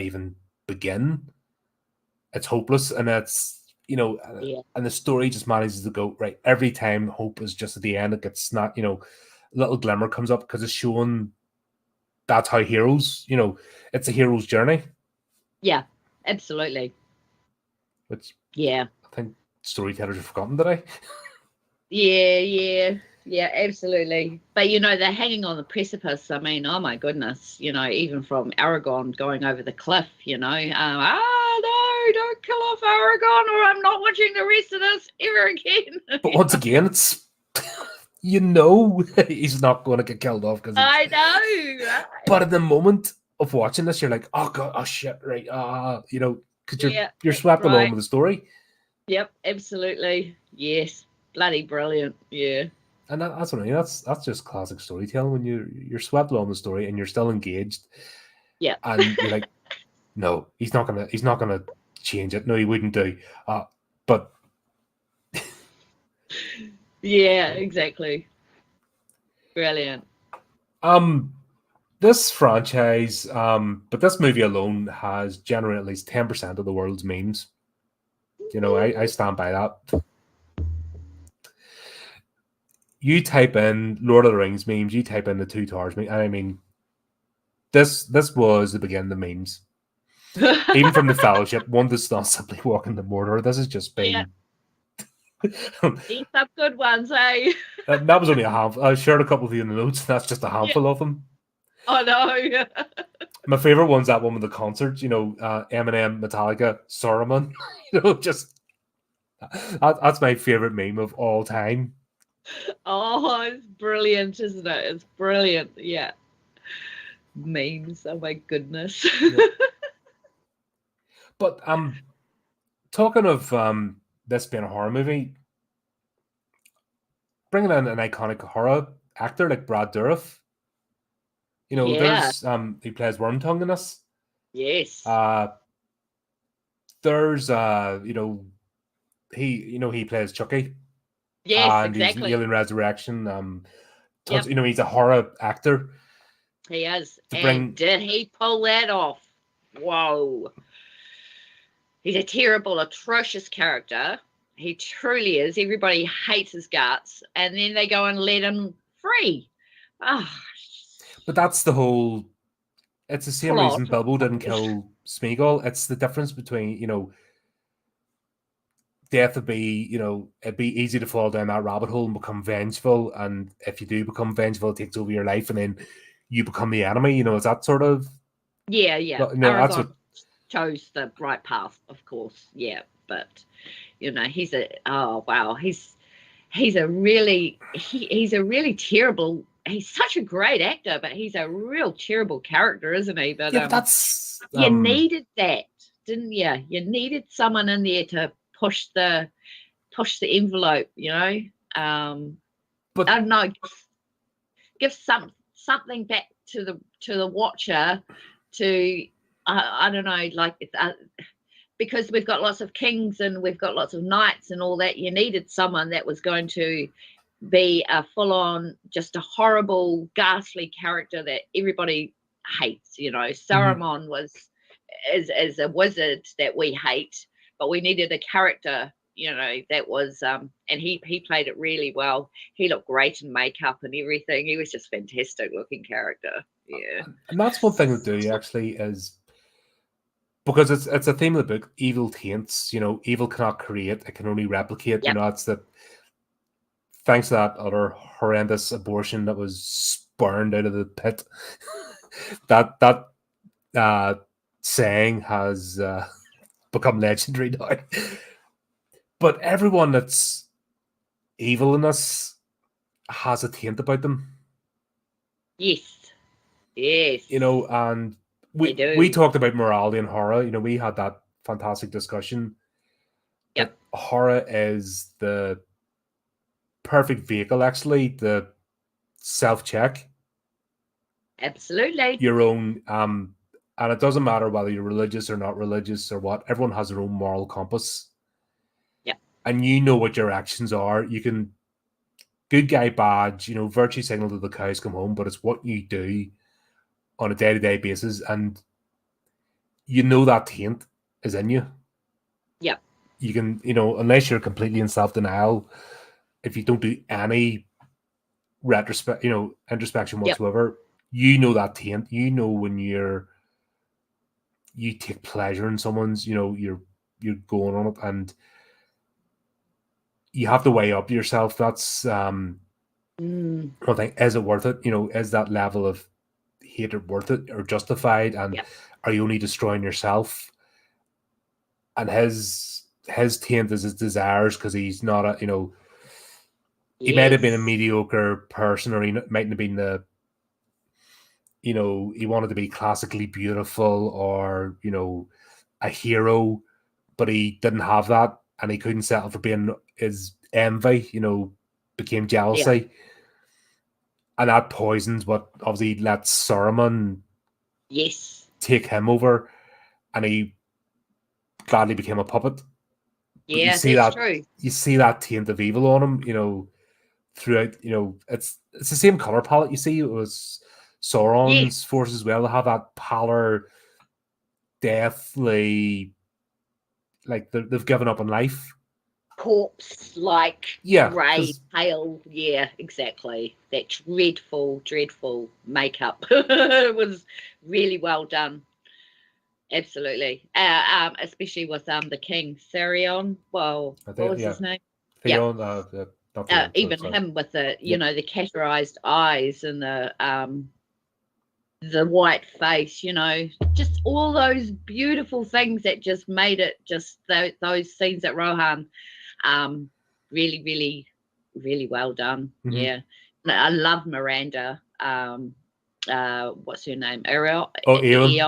even begin? It's hopeless, and it's, you know, and the story just manages to go right every time. Hope is just at the end. It gets not, you know, a little glimmer comes up, because it's showing that's how heroes, you know, it's a hero's journey. Yeah, absolutely. Which I think storytellers have forgotten today. Yeah, absolutely. But you know, they're hanging on the precipice. I mean, oh my goodness, you know, even from Aragorn going over the cliff, you know, no, don't kill off Aragorn, or I'm not watching the rest of this ever again. But once again, it's you know he's not going to get killed off, because I know. Right? But at the moment of watching this, you're like, oh god, oh shit, right, you know, because you're swept along with the story. Yep, absolutely. Yes, bloody brilliant. Yeah. And that's what I mean. That's just classic storytelling, when you're swept along the story and you're still engaged. Yeah. And you're like, no, he's not gonna change it. No, he wouldn't do. But yeah, exactly. Brilliant. This franchise, but this movie alone has generated at least 10% of the world's memes. You know, I stand by that. You type in Lord of the Rings memes, you type in the Two Towers meme, and I mean, this was the beginning of memes. Even from the Fellowship, one does not simply walk into Mordor. This has just been. Eat some good ones, eh? That was only a handful. I shared a couple of you in the notes. That's just a handful of them. Oh no. My favorite one's that one with the concerts. You know, Eminem, Metallica, Saruman. You know, just that's my favorite meme of all time. Oh, it's brilliant, isn't it? It's brilliant. Yeah. Memes. Oh my goodness. Yeah. But talking of this being a horror movie, bringing in an iconic horror actor like Brad Dourif. You know, there's he plays Wormtongue in this. Yes. There's you know, he plays Chucky. Yes, and exactly. He's in Alien Resurrection. You know, he's a horror actor. He is. And did he pull that off? Whoa. He's a terrible, atrocious character. He truly is. Everybody hates his guts. And then they go and let him free. Oh. But that's the whole... It's the same reason Bilbo didn't kill Smeagol. It's the difference between, you know, death would be, you know, it'd be easy to fall down that rabbit hole and become vengeful. And if you do become vengeful, it takes over your life, and then you become the enemy. You know, is that sort of... Yeah. No, that's what... chose the right path, of course. Yeah. but he's a really terrible. He's such a great actor, but he's a real terrible character, isn't he? But yeah, that's you needed that, didn't you? You needed someone in there to push the envelope, but I don't know, give something back to the watcher to I don't know, like because we've got lots of kings and we've got lots of knights and all that. You needed someone that was going to be a full-on, just a horrible, ghastly character that everybody hates. Saruman is a wizard that we hate, but we needed a character that was and he played it really well. He looked great in makeup and everything. He was just fantastic looking character. Yeah. And that's one thing to do actually, is because it's a theme of the book. Evil taints. Evil cannot create; it can only replicate. Yep. It's the thanks to that other horrendous abortion that was spurned out of the pit. that saying has become legendary now. But everyone that's evil in this has a taint about them. Yes. And we talked about morality and horror. We had that fantastic discussion. Yep. That horror is the perfect vehicle, actually, the self-check. Absolutely. Your own, and it doesn't matter whether you're religious or not religious or what. Everyone has their own moral compass. Yeah. And what your actions are. You can good guy badge, virtue signal to the cows come home, but it's what you do on a day-to-day basis, and that taint is in you. Yeah. You can, unless you're completely in self-denial, if you don't do any introspection whatsoever, that taint. When you take pleasure in someone's, you're going on it, and you have to weigh up yourself. That's one thing. Is it worth it? Is that level of hatred worth it or justified? And are you only destroying yourself? And his taint is his desires, because he's not a he might have been a mediocre person, or he mightn't have been the he wanted to be classically beautiful or a hero, but he didn't have that, and he couldn't settle for being his envy. Became jealousy. And that poisons what obviously lets Saruman take him over, and he gladly became a puppet. Yeah, that's true. You see that taint of evil on him, throughout. It's the same color palette. You see, it was Sauron's forces as well. They have that pallor, deathly, like they've given up on life. Corpse like grey, pale. Yeah, exactly. That dreadful makeup was really well done. Absolutely. Especially with the king, Saruman. Well, what was his name? Theon, even him with the the categorized eyes and the white face, just all those beautiful things that just made it just those scenes at Rohan. Really, really, really well done. Mm-hmm. Yeah. I love Miranda. What's her name? Ariel? Eowyn.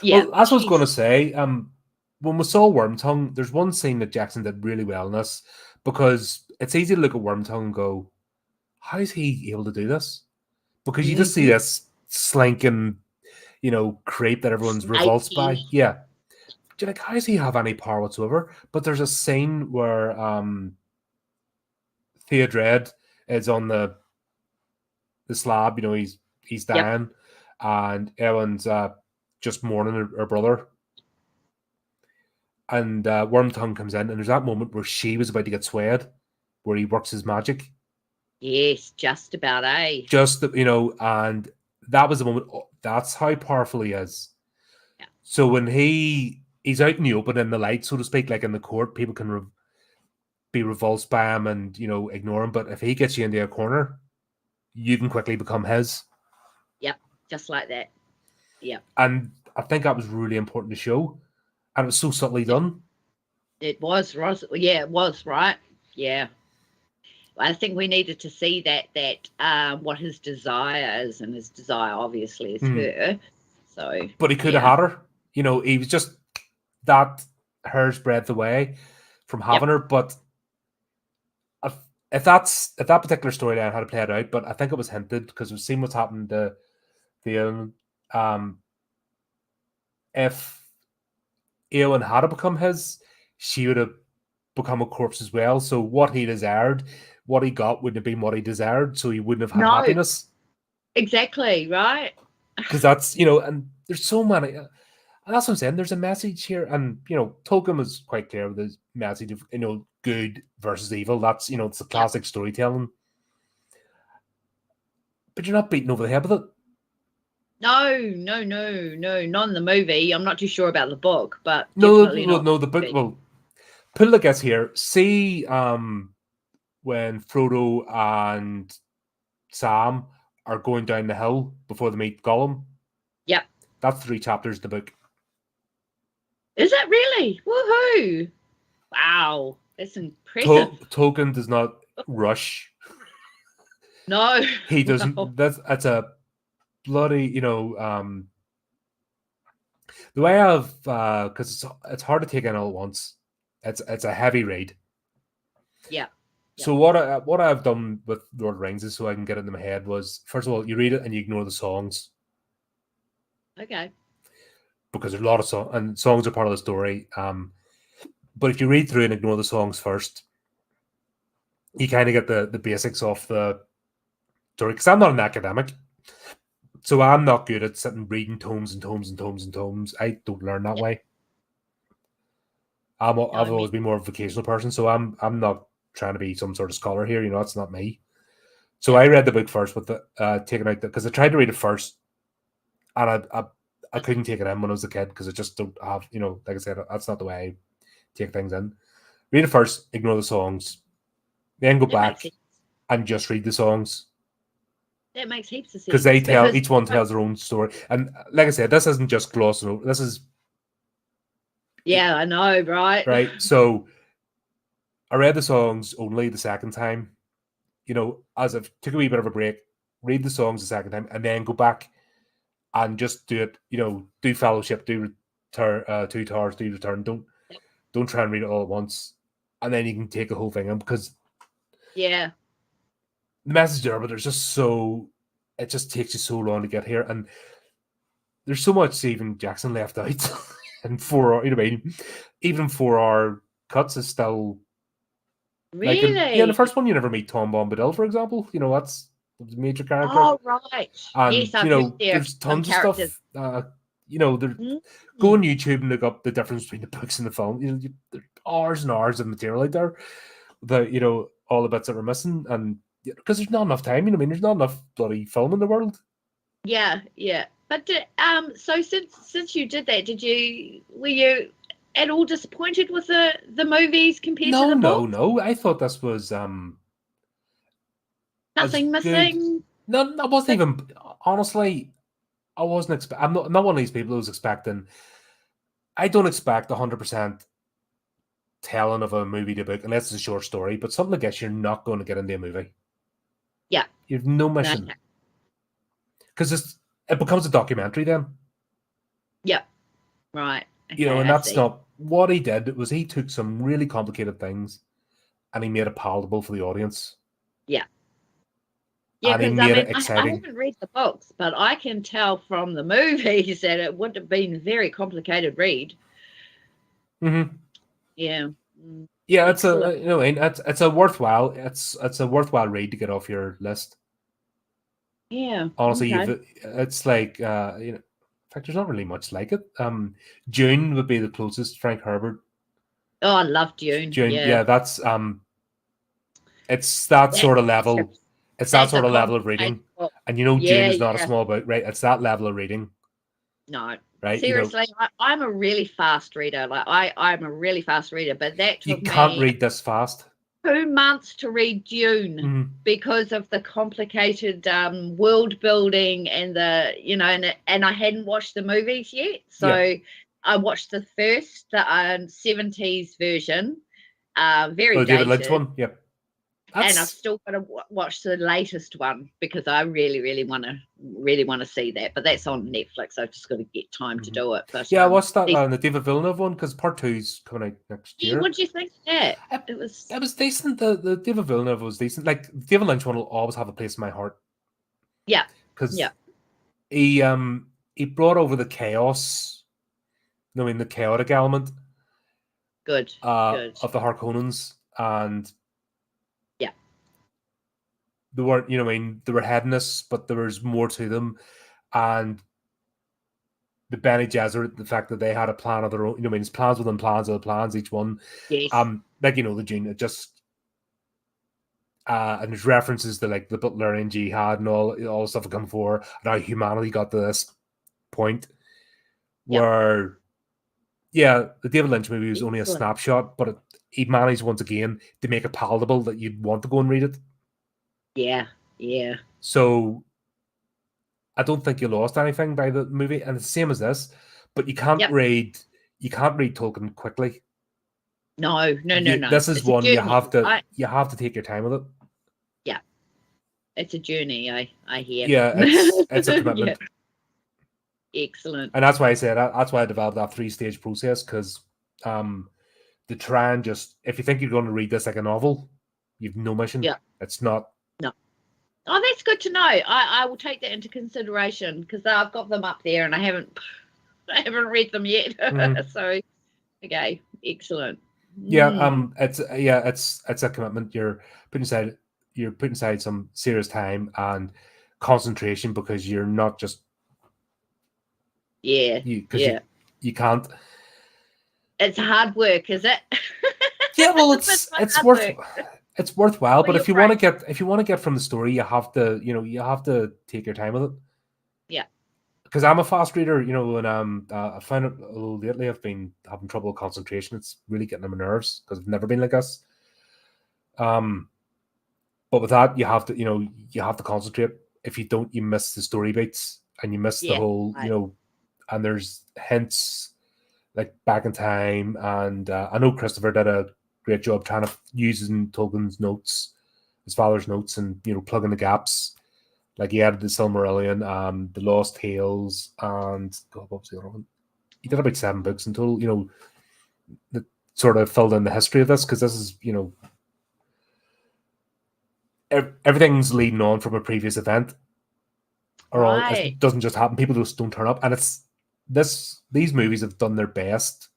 Yeah. Well, that's what I was going to say. When we saw Wormtongue, there's one scene that Jackson did really well in this, because it's easy to look at Wormtongue and go, how is he able to do this? Because you just see this slinking, creep that everyone's revulsed by. Yeah. You're like, how does he have any power whatsoever? But there's a scene where Theodred is on the slab, he's dying, and Eowyn's just mourning her brother. And Wormtongue comes in, and there's that moment where she was about to get swayed, where he works his magic. Yes, just about, eh? And that was the moment. That's how powerful he is. Yeah. So when he's out in the open, in the light, so to speak, like in the court, people can be revulsed by him and, ignore him. But if he gets you into a corner, you can quickly become his. Yep, just like that. Yep. And I think that was really important to show. And it was so subtly done. It was Ross. Yeah, it was, right. Yeah. I think we needed to see that what his desire is, and his desire obviously is her. So, But he could have had her. He was just that hair's breadth away from having her. But if that particular storyline had played out, but I think it was hinted because we've seen what's happened to the if Eowyn had become his, she would have become a corpse as well. So what he desired, what he got wouldn't have been what he desired. So he wouldn't have had happiness. Exactly, right? Because that's, and there's so many. And that's what I'm saying. There's a message here. And, Tolkien was quite clear with his message of, good versus evil. That's, it's the classic storytelling. But you're not beating over the head with it. No, not in the movie. I'm not too sure about the book, but no, the book. Well, put it like this here. See, when Frodo and Sam are going down the hill before they meet Gollum. Yep, that's 3 chapters of the book. Is that really? Woohoo! Wow, that's impressive. Tolkien does not rush. No, he doesn't. Wow. That's a bloody, the way I've because it's hard to take in all at once. It's a heavy read. Yeah. So what I've done with Lord of the Rings is so I can get it in my head was, first of all, you read it and you ignore the songs. Okay. Because there's a lot of songs, and songs are part of the story. But if you read through and ignore the songs first, you kind of get the basics of the story. Because I'm not an academic, so I'm not good at sitting reading tomes and tomes and tomes and tomes. I don't learn that way. I've always been more of a vocational person, so I'm not trying to be some sort of scholar here. That's not me. So I read the book first with the taking out because I tried to read it first, and I couldn't take it in when I was a kid because I just don't have, like I said, that's not the way I take things in. Read it first, ignore the songs, then go back and just read the songs. That makes heaps of sense. Because each one tells their own story. And like I said, this isn't just glossing over. This is... Yeah, I know, right? Right. So I read the songs only the second time, as I took a wee bit of a break, read the songs the second time, and then go back and just do it, do Fellowship, do Two Towers, do Return. Don't try and read it all at once. And then you can take the whole thing in because the message there, but there's just it just takes you so long to get here. And there's so much Stephen Jackson left out. And even 4 hour cuts is still really in the first one you never meet Tom Bombadil, for example. That's the major character. Oh, right. And yes, there's tons of stuff. Go on YouTube and look up the difference between the books and the film. There's hours and hours of material out there that all the bits that we're missing, and because there's not enough time. There's not enough bloody film in the world. Yeah. But so since you did that, were you at all disappointed with the movies compared to the book? No. I thought this was nothing missing. No, I wasn't even. Honestly, I wasn't expecting. I'm not one of these people who's expecting. I don't expect 100% telling of a movie to book unless it's a short story. But something like this, you're not going to get into a movie. Yeah, you have no mission because it becomes a documentary then. Yeah, right. Okay, and that's not what he did. Was he took some really complicated things and he made it palatable for the audience. Yeah. Yeah, because I haven't read the books, but I can tell from the movies that it would have been a very complicated read. Mm-hmm. Yeah. Yeah, it's it's a worthwhile read to get off your list. Yeah. Honestly, it's like in fact, there's not really much like it. Dune would be the closest. Frank Herbert. Oh, I love Dune. Yeah, that's it's that sort of level. It's that sort of level of reading. And Dune is not a small book, right? It's that level of reading. No. Right? Seriously, I'm a really fast reader. Like I'm a really fast reader, but that took you can't read this fast. 2 months to read Dune because of the complicated world building and the and I hadn't watched the movies yet, so I watched the 70s version, very Oh, the David Lynch dated, one. Yep. and I've still got to watch the latest one because I really want to see that. But that's on Netflix. I've just got to get time to do it. But yeah, I watched that the David Villeneuve one because part 2's coming out next year. What do you think of that? It was decent. The David Villeneuve was decent. Like the David Lynch one will always have a place in my heart. Yeah, because he brought over the chaos. I mean, the chaotic element. Good. Of the Harkonnens, and yeah, they weren't. I mean, they were hedonists, but there was more to them, and the Bene Gesserit, the fact that they had a plan of their own. I mean, it's plans within plans of the plans, each one. Yes. Like the Gene, it just. And there's references to like the Butlerian jihad and all the stuff that come before, and how humanity got to this point where, the David Lynch movie was only a snapshot, but he managed once again to make it palatable that you'd want to go and read it. Yeah. So I don't think you lost anything by the movie, and it's the same as this, but you can't read Tolkien quickly. No. This is one you have to take your time with it. Yeah, it's a journey. I hear. Yeah, it's a commitment. Excellent. And that's why I said that's why I developed that 3-stage process, because to try and just, if you think you're going to read this like a novel, you've no mission. Yeah, it's not. No. Oh, that's good to know. I will take that into consideration because I've got them up there and I haven't read them yet. So, okay, excellent. Yeah, it's a commitment. You're putting aside some serious time and concentration, because you're not just. Yeah. You can't. It's hard work, is it? Yeah, well, it's worthwhile. But if you want to get from the story, you have to take your time with it. Yeah. Because I'm a fast reader, and I find it a little lately. I've been having trouble with concentration. It's really getting on my nerves because I've never been like this. But with that, you have to concentrate. If you don't, you miss the story beats and you miss the whole, and there's hints like back in time. And I know Christopher did a great job trying to using Tolkien's notes, his father's notes, and plugging the gaps. Like he added the Silmarillion, the Lost Tales, and what was the other one? He did about 7 books in total. That sort of filled in the history of this, because this is everything's leading on from a previous event, or it doesn't just happen. People just don't turn up, and these movies have done their best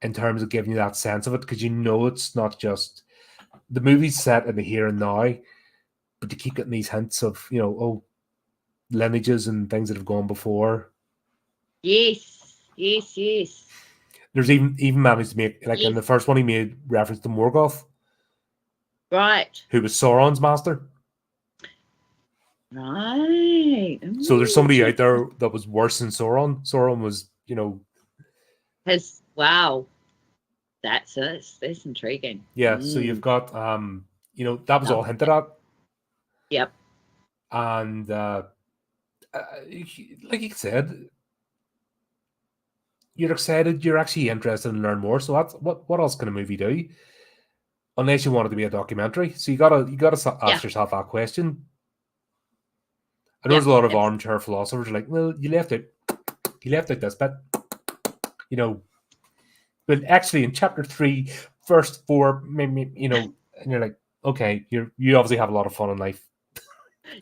in terms of giving you that sense of it, because it's not just the movie's set in the here and now, but you keep getting these hints of lineages and things that have gone before. Yes. There's even managed to make, like in the first one, he made reference to Morgoth, right? Who was Sauron's master. Right. So there's somebody out there that was worse than Sauron. Sauron was, wow. That's intriguing. Yeah. So you've got, that was all hinted at. Yep. And like you said, you're excited. You're actually interested in learn more. So that's what else can a movie do? Unless you want it to be a documentary. So you gotta ask yourself that question. I know there's a lot of armchair philosophers like, well, you left out this bit, but actually in chapter 3, verse 4, maybe, and you're like, okay, you obviously have a lot of fun in life.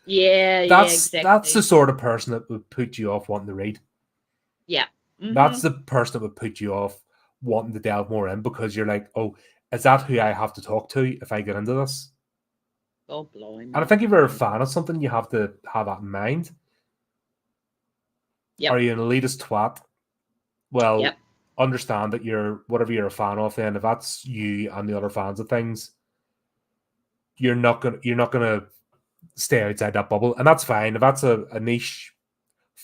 Yeah, exactly. That's the sort of person that would put you off wanting to read. Yeah. Mm-hmm. That's the person that would put you off wanting to delve more in, because you're like, oh, is that who I have to talk to if I get into this? Oh, blimey. And I think if you're a fan of something, you have to have that in mind. Yep. Are you an elitist twat? Well, understand that whatever you're a fan of, then if that's you and the other fans of things, you're not gonna stay outside that bubble, and that's fine. If that's a niche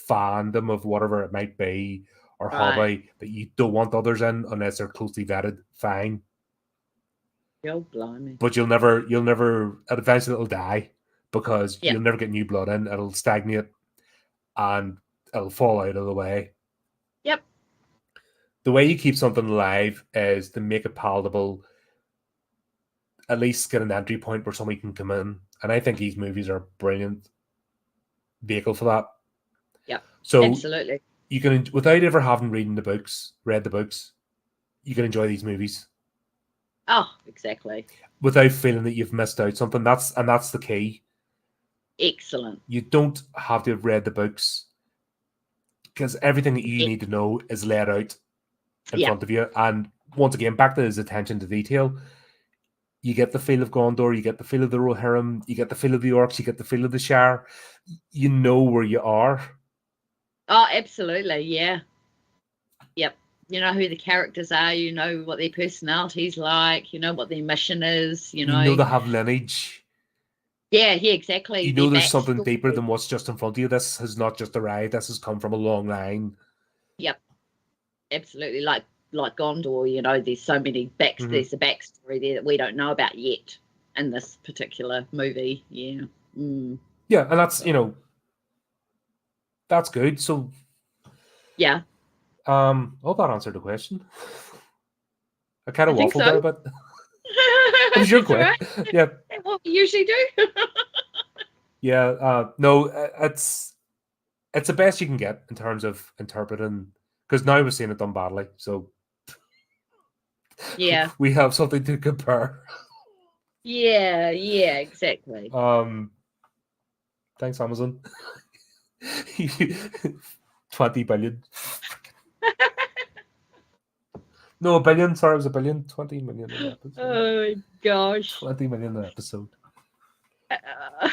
fandom of whatever it might be, or hobby that you don't want others in unless they're closely vetted, fine. Blimey. But you'll never eventually it'll die, because you'll never get new blood in. It'll stagnate and it'll fall out of the way. Yep. the way you keep something alive is to make it palatable, at least get an entry point where somebody can come in. And I think these movies are a brilliant vehicle for that. Yeah, so absolutely. you can, without ever having read the books, you can enjoy these movies. Oh, exactly. Without feeling that you've missed out something. That's the key. Excellent. You don't have to have read the books, because everything that you Yeah. need to know is laid out in Yeah. front of you. And once again, back to his attention to detail, you get the feel of Gondor, you get the feel of the Rohirrim, you get the feel of the orcs, you get the feel of the Shire. You know where you are. Oh, absolutely. Yeah. Yep. You know who the characters are, you know what their personality's like, you know what their mission is, you You know know. they have lineage. Yeah, exactly. You Their know there's something deeper backstory. than what's just in front of you. This has not just arrived. This has come from a long line. Yep. Absolutely. Like Gondor, you know, there's so many there's a backstory there that we don't know about yet in this particular movie. Yeah. Yeah, and that's, that's good. So Yeah. I hope that answered the question. I kind I of think waffled so. there, but it was your That's all right. question. Yeah. That's what we usually do. Yeah. No, it's the best you can get in terms of interpreting, because now we're seeing it done badly. So Yeah. we have something to compare. Yeah, exactly. Thanks, Amazon. 20 billion. No, a billion. Sorry, it was a billion. 20 million an episode. Oh gosh. 20 million an episode. Uh,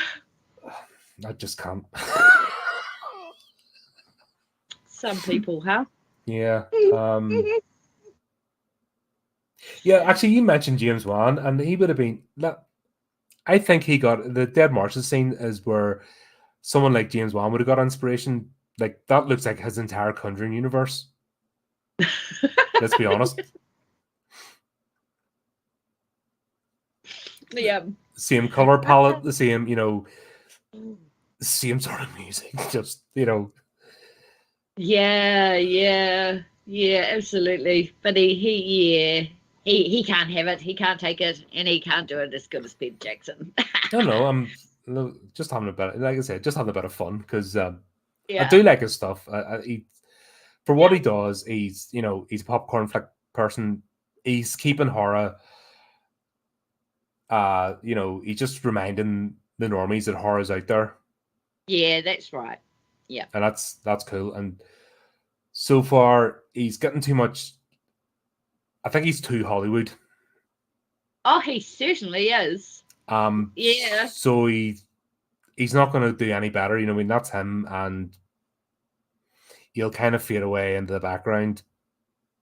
I just can't. some people, huh? Yeah. Yeah, actually, you mentioned James Wan, and he would have been. I think he got the Dead Marshes scene is where someone like James Wan would have got inspiration. Like, that looks like his entire Conjuring universe. Let's be honest. Yeah. Same color palette, the same, same sort of music. Just, Yeah, absolutely. But he can't have it. He can't take it, and he can't do it as good as Peter Jackson. No, I'm just having a bit, like I said, just having a bit of fun, because I Yeah. do like his stuff. For what he does, he's a popcorn flick person. He's keeping horror. He's just reminding the normies that horror's out there. Yeah, that's right. Yeah. And that's cool. And so far, he's getting too much. I think he's too Hollywood. Oh, he certainly is. Yeah. So he's not going to do any better. I mean, that's him, and he'll kind of fade away into the background.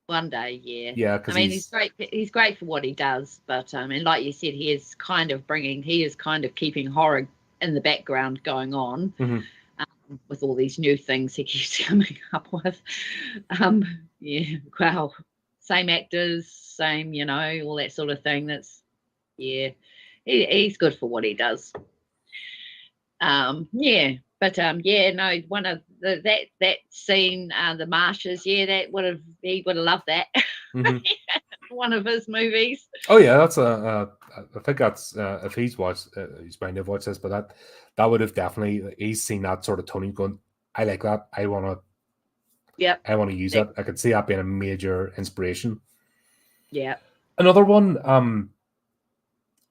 One day, yeah. Yeah, because he's great. He's great for what he does, but and like you said, he is kind of keeping horror in the background going on. With all these new things he keeps coming up with. Yeah, wow. Same actors, same, all that sort of thing. That's, yeah, he's good for what he does. Yeah, but yeah, no, one of that scene, the marshes, yeah, he would have loved that. One of his movies. Oh yeah, that's I think that's if he's watched, he's might have watched this, but that would have definitely, he's seen that sort of Tony going, I like that. I want to. Yeah. I want to use it. I could see that being a major inspiration. Yeah. Another one,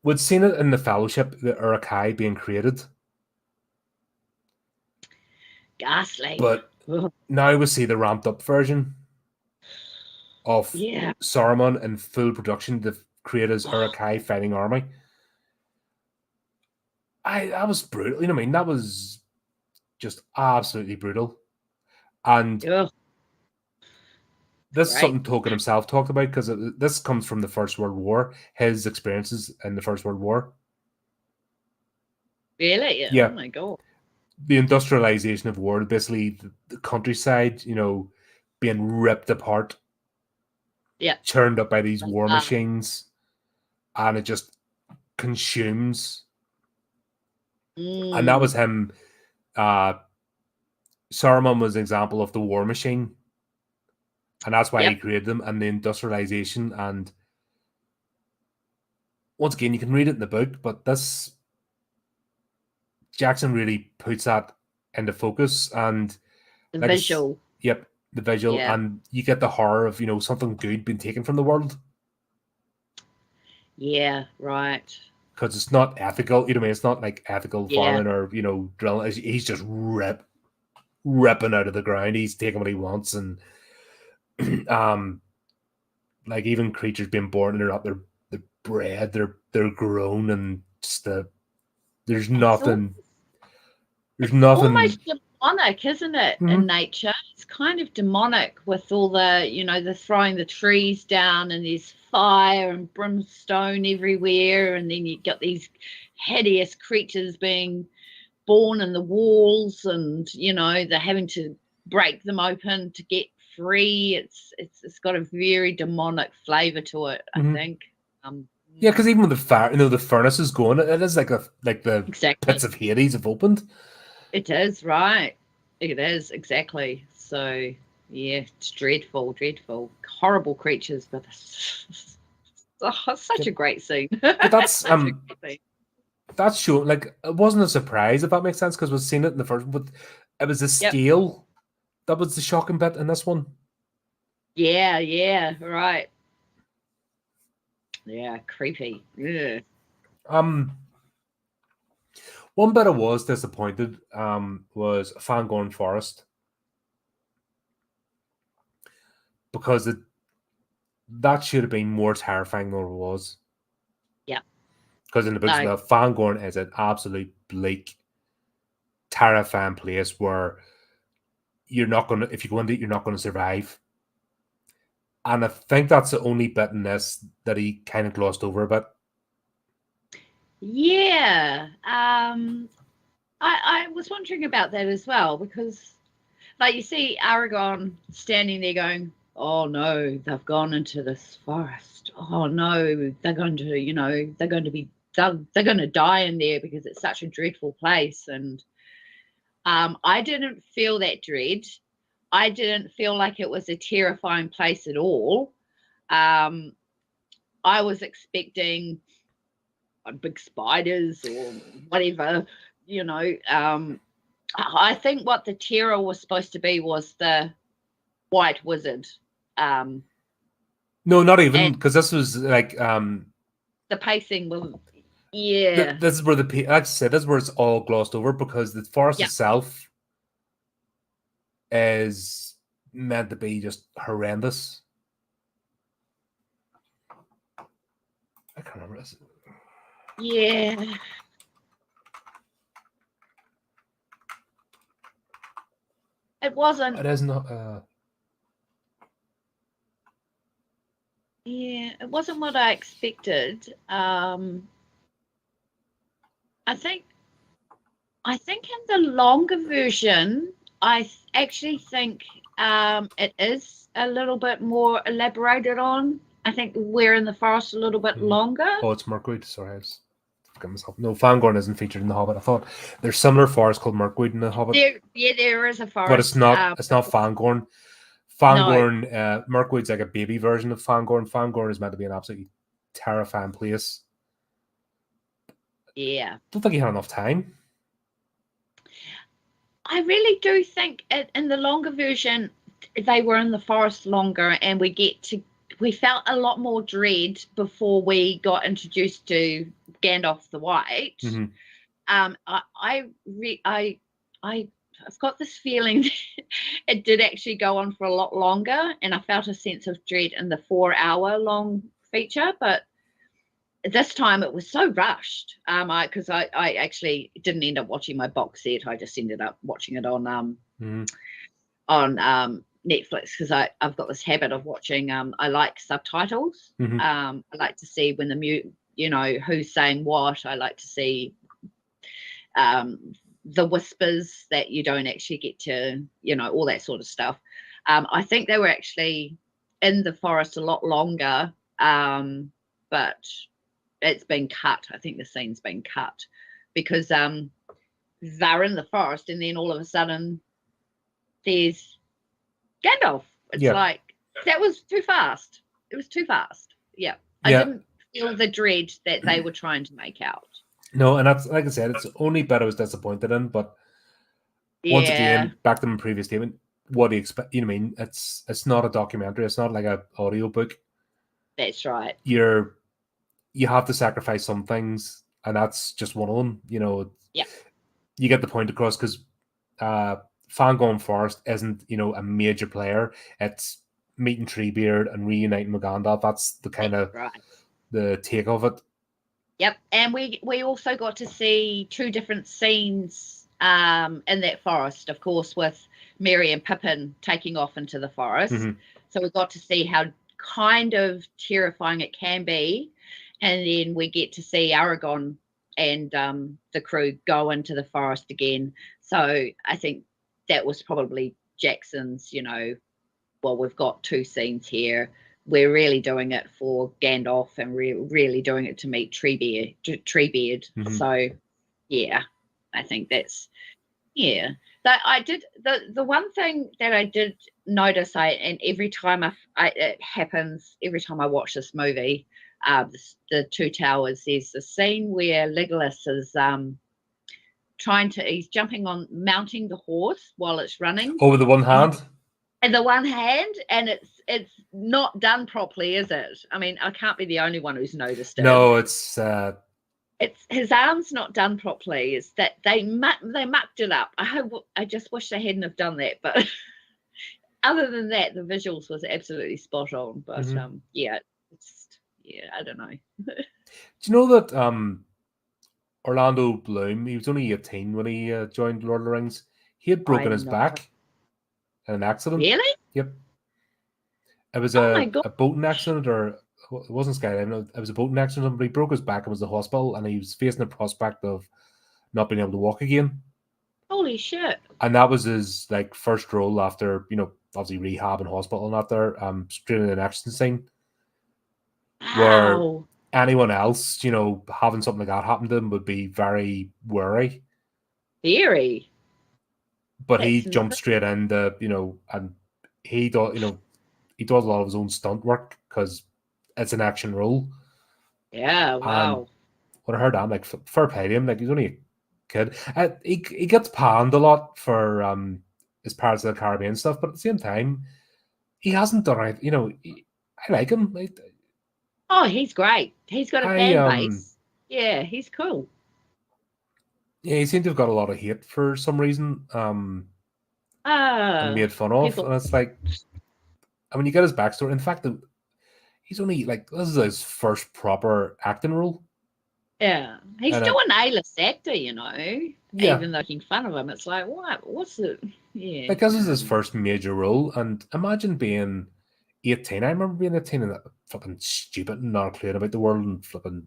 we'd seen it in the Fellowship, the Uruk-hai being created. Ghastly. But now we see the ramped up version of Saruman in full production to create his Uruk-hai fighting army. That was brutal. I mean, that was just absolutely brutal. And this is something Tolkien himself talked about, because this comes from the First World War, his experiences in the First World War. Really? Yeah. Oh my God. The industrialization of war, basically the countryside, being ripped apart, churned up by these war machines, and it just consumes. And that was him. Saruman was an example of the war machine, And that's why he Yep. created them, and the industrialization. And once again, you can read it in the book, but this Jackson really puts that into focus. And The like visual. yep, the visual, Yeah. and you get the horror of something good being taken from the world. Yeah, right. Because it's not ethical, what I mean? It's not like ethical Yeah. farming or drilling. He's just ripping out of the ground. He's taking what he wants, and like even creatures being born, they're not they're bred, they're grown, and just there's It's nothing. There's almost nothing. demonic, isn't it, in Mhm. nature? It's kind of demonic with all the throwing the trees down and there's fire and brimstone everywhere, and then you got these hideous creatures being born in the walls, and they're having to break them open to get free. It's got a very demonic flavor to it, I Mhm. think. Yeah, because even with the fire, the furnace is going. It is like the Exactly. pits of Hades have opened. It is, right. It is, exactly. So, yeah, it's dreadful, dreadful. Horrible creatures, but such a great scene. But that's Such a great scene. that's show like it wasn't a surprise, if that makes sense, because we've seen it in the first one, but it was the Yep. scale that was the shocking bit in this one. Yeah, right. Yeah, creepy. Yeah. One bit I was disappointed was Fangorn Forest, because that should have been more terrifying than it was. Yep. Because in the books, No. Fangorn is an absolute bleak, terrifying place where if you go into it, you're not gonna survive. And I think that's the only bit in this that he kind of glossed over a bit. Yeah. I was wondering about that as well, because like you see Aragon standing there going, "Oh no, they've gone into this forest. Oh no, they're going to, they're going to be they're going to die in there because it's such a dreadful place." And I didn't feel that dread. I didn't feel like it was a terrifying place at all. Um, I was expecting big spiders or whatever, you know. I think what the terror was supposed to be was the white wizard. Um, No, not even, and because this was like the pacing was, yeah, this is where like I said, this is where it's all glossed over, because the forest yeah, itself is meant to be just horrendous. I can't remember this. yeah. It wasn't, It is not. yeah, it wasn't what I expected. I think, I think in the longer version, actually think it is a little bit more elaborated on. I think we're in the forest a little bit longer. Oh, it's Mirkwood. Sorry, I was forgetting myself. No, Fangorn isn't featured in the Hobbit. I thought there's similar forests called Mirkwood in the Hobbit, There is a but it's forest. not. It's not Fangorn. No, Fangorn, Mirkwood's like a baby version of Fangorn. Fangorn is meant to be an absolutely terrifying place. yeah. Don't think he had enough time. I really do think in the longer version, they were in the forest longer, and we felt a lot more dread before we got introduced to Gandalf the White. Mm-hmm. I've got this feeling that it did actually go on for a lot longer, and I felt a sense of dread in the 4 hour long feature, but this time it was so rushed. Because I actually didn't end up watching my box set. I just ended up watching it on Netflix, because I've got this habit of watching. I like subtitles. Mm-hmm. I like to see when who's saying what. I like to see the whispers that you don't actually get to, all that sort of stuff. I think they were actually in the forest a lot longer, but it's been cut. I think the scene's been cut because they're in the forest, and then all of a sudden there's Gandalf. It's Yeah. like, That was too fast. It was too fast. Yeah. I Yeah. didn't feel the dread that they were trying to make out. No, and that's, like I said, it's the only bit I was disappointed in. But once Yeah, again, back to my previous statement, what do you expect? You know what I mean? It's not a documentary. It's not like an audio book. that's right. You have to sacrifice some things, and that's just one of them. You know, Yeah. you get the point across because Fangorn Forest isn't, you know, a major player. It's meeting Treebeard and reuniting with Gandalf. That's the kind of Right. the take of it. Yep. And we also got to see two different scenes in that forest, of course, with Merry and Pippin taking off into the forest. Mhm. So we got to see how kind of terrifying it can be. And then we get to see Aragorn and the crew go into the forest again. So I think that was probably Jackson's, you know, well, we've got two scenes here. We're really doing it for Gandalf, and we're really doing it to meet Treebeard. Mhm. So, yeah, I think that's yeah. That I did the one thing that I did notice, and every time it happens, every time I watch this movie, the Two Towers. There's the scene where Legolas is he's jumping on, mounting the horse while it's running. Oh, with the one hand. And the one hand, and it's not done properly, is it? I mean, I can't be the only one who's noticed it. No, it's His arm's not done properly. It's that they mucked it up. I just wish they hadn't have done that. But other than that, the visuals was absolutely spot on. But yeah, I don't know. Do you know that Orlando Bloom, he was only 18 when he joined Lord of the Rings. He had broken his back in an accident. Really? Yep. It was Oh my God. a boating accident, or it wasn't skydiving. It was a boating accident, but he broke his back and was in the hospital, and he was facing the prospect of not being able to walk again. Holy shit. And that was his like first role after, you know, obviously rehab and hospital and that there, straight in an action scene. Where Wow. anyone else, you know, having something like that happen to them would be very wary. Very. But he jumped straight into, you know, and he does, you know, he does a lot of his own stunt work because it's an action role. Yeah, wow. And when I heard that, I'm like, fair play to him. Like, he's only a kid. He gets panned a lot for his Pirates of the Caribbean stuff, but at the same time, he hasn't done it. You know, I like him. Oh, he's great. He's got a fan base. Yeah, he's cool. Yeah, he seemed to have got a lot of hate for some reason. And made fun of. And it's like, I mean, you get his backstory. In fact, he's only like, this is his first proper acting role. Yeah, he's still an A-list actor, you know. Yeah. Even though making fun of him, it's like, what? What's it? Yeah. Like, this is his first major role, and imagine being 18. I remember being 18 and flipping stupid and not clear about the world and flipping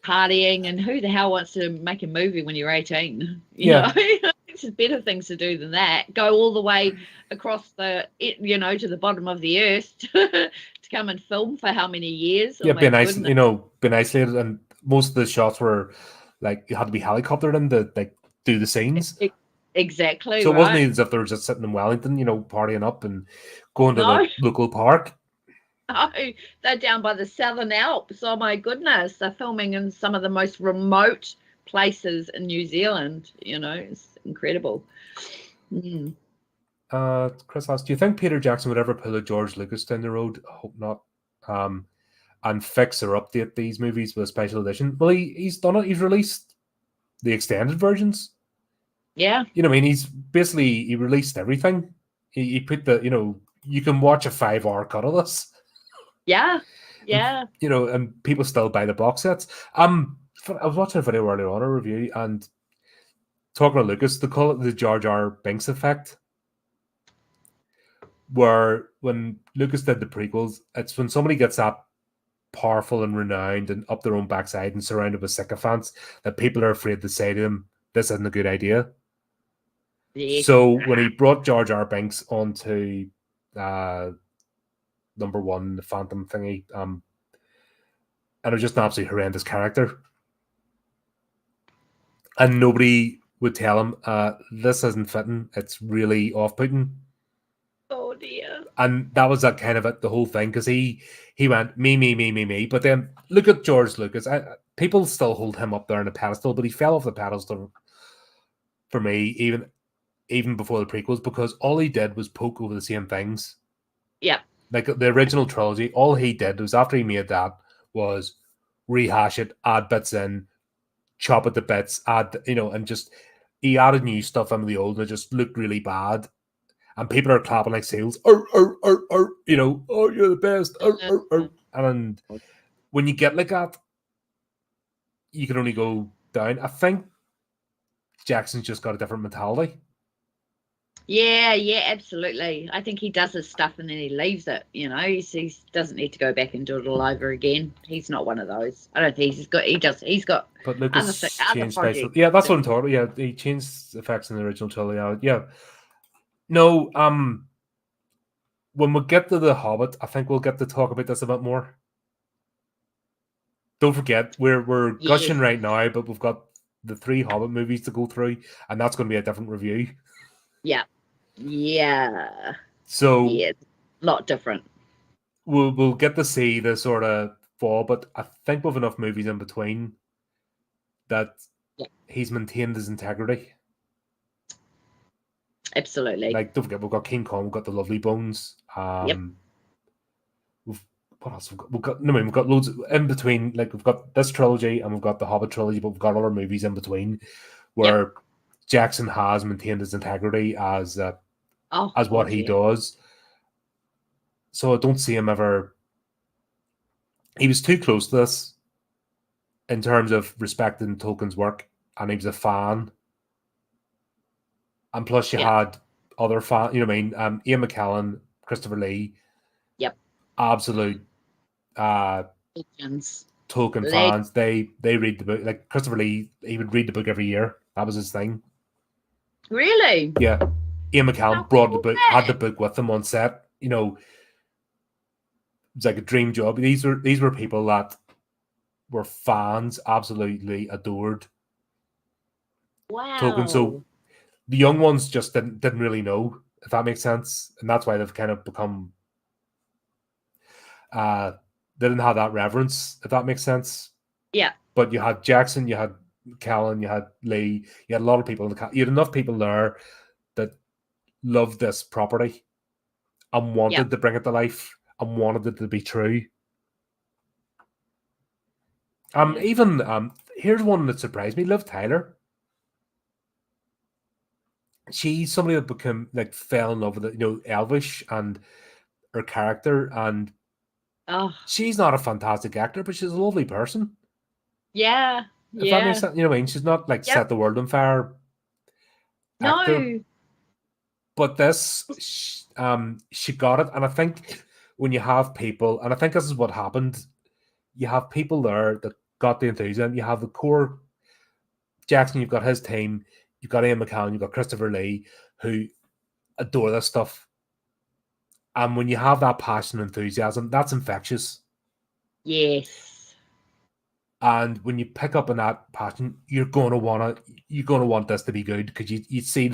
partying, and who the hell wants to make a movie when you're 18? You know, there's better things to do than that. Go all the way across to the bottom of the earth to come and film for how many years? Yeah, been isolated, and most of the shots were like you had to be helicoptered in to like do the scenes. Exactly. So it wasn't as if they were just sitting in Wellington, you know, partying up and going to the local park. Oh, they're down by the Southern Alps. Oh my goodness, they're filming in some of the most remote places in New Zealand. You know, it's incredible. Chris asks, do you think Peter Jackson would ever pull a George Lucas down the road? I hope not. And fix or update these movies with a special edition. Well, he's done it. He's released the extended versions. Yeah. You know, I mean, he released everything. He put you can watch a 5-hour cut of this. Yeah. Yeah. You know, and people still buy the box sets. I was watching a video earlier on, a review, and talking to Lucas, they call it the Jar Jar Binks effect. Where when Lucas did the prequels, it's when somebody gets that powerful and renowned and up their own backside and surrounded with sycophants that people are afraid to say to them, this isn't a good idea. Yes. So when he brought Jar Jar Binks onto number one, the Phantom thingy, and it was just an absolutely horrendous character. And nobody would tell him, this isn't fitting. It's really off-putting. Oh dear. And that was that kind of the whole thing, because he went me. But then look at George Lucas. People still hold him up there on a pedestal, but he fell off the pedestal for me even before the prequels, because all he did was poke over the same things. Yeah. Like the original trilogy, all he did was, after he made that, was rehash it, add bits in, chop it to bits, and just he added new stuff into the old, and it just looked really bad. And people are clapping like seals. Oh, you're the best. And when you get like that, you can only go down. I think Jackson's just got a different mentality. Yeah, absolutely. I think he does his stuff and then he leaves it. He doesn't need to go back and do it all over again. He's not one of those. I don't think he's got. He does. He's got. But Lucas other changed projects. special. Yeah, that's what I'm talking about. Yeah, he changed effects in the original trilogy. Yeah. No. When we get to The Hobbit, I think we'll get to talk about this a bit more. Don't forget, we're gushing right now, but we've got the 3 Hobbit movies to go through, and that's going to be a different review. Yeah. So a lot different. We'll get to see the sort of fall, but I think we've enough movies in between that he's maintained his integrity. Absolutely. Like, don't forget, we've got King Kong, we've got the Lovely Bones. Yep. What else? We've got loads in between. Like, we've got this trilogy and we've got the Hobbit trilogy, but we've got other movies in between where Jackson has maintained his integrity as what he does. So I don't see him ever. He was too close to this in terms of respecting Tolkien's work, and he was a fan. And plus, you had other fans. You know what I mean? Ian McKellen, Christopher Lee. Yep. Absolute Tolkien fans. They read the book. Like Christopher Lee, he would read the book every year. That was his thing. Really? Yeah. Ian McKellen brought the book, had the book with him on set. It was like a dream job. These were people that were fans, absolutely adored Tolkien. So the young ones just didn't really know, if that makes sense, and that's why they've kind of become. They didn't have that reverence, if that makes sense. Yeah. But you had Jackson, you had Callan, you had Lee, you had a lot of people. You had enough people there that loved this property and wanted to bring it to life and wanted it to be true. Even here's one that surprised me: Liv Tyler. She's somebody that fell in love with it, Elvish and her character, and she's not a fantastic actor, but she's a lovely person. Yeah. If that makes sense, you know what I mean? She's not like set the world on fire actor. No. But this, she got it, and I think when you have people, and I think this is what happened, you have people there that got the enthusiasm. You have the core Jackson, you've got his team, you've got Ian McKellen, you've got Christopher Lee, who adore this stuff. And when you have that passion and enthusiasm, that's infectious. Yes. And when you pick up on that passion, you're gonna want this to be good, because you see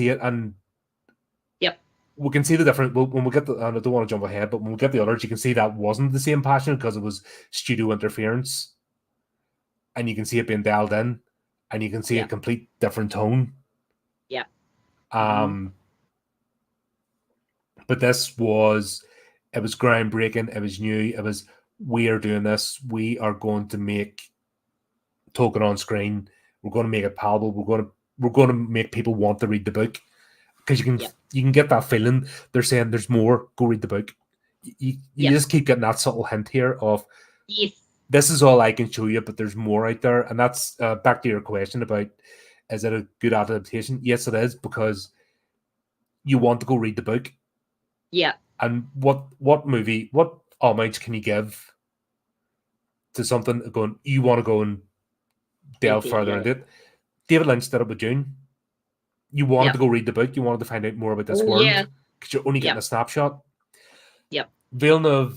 it, and we can see the difference when we get the. And I don't want to jump ahead, but when we get the others, you can see that wasn't the same passion because it was studio interference, and you can see it being dialed in, and you can see a complete different tone. Yeah. But this was groundbreaking. It was new. It was, we are doing this. We are going to make Tolkien on screen. We're going to make it palatable. We're going to make people want to read the book, because you can get that feeling. They're saying there's more. Go read the book. You just keep getting that subtle hint here of this is all I can show you, but there's more out there. And that's back to your question about, is it a good adaptation? Yes, it is, because you want to go read the book. Yeah. And what homage can you give to something going, you want to go and delve further into it? David Lynch did it with Dune. You wanted to go read the book. You wanted to find out more about this world, because you're only getting a snapshot. Yep. Villeneuve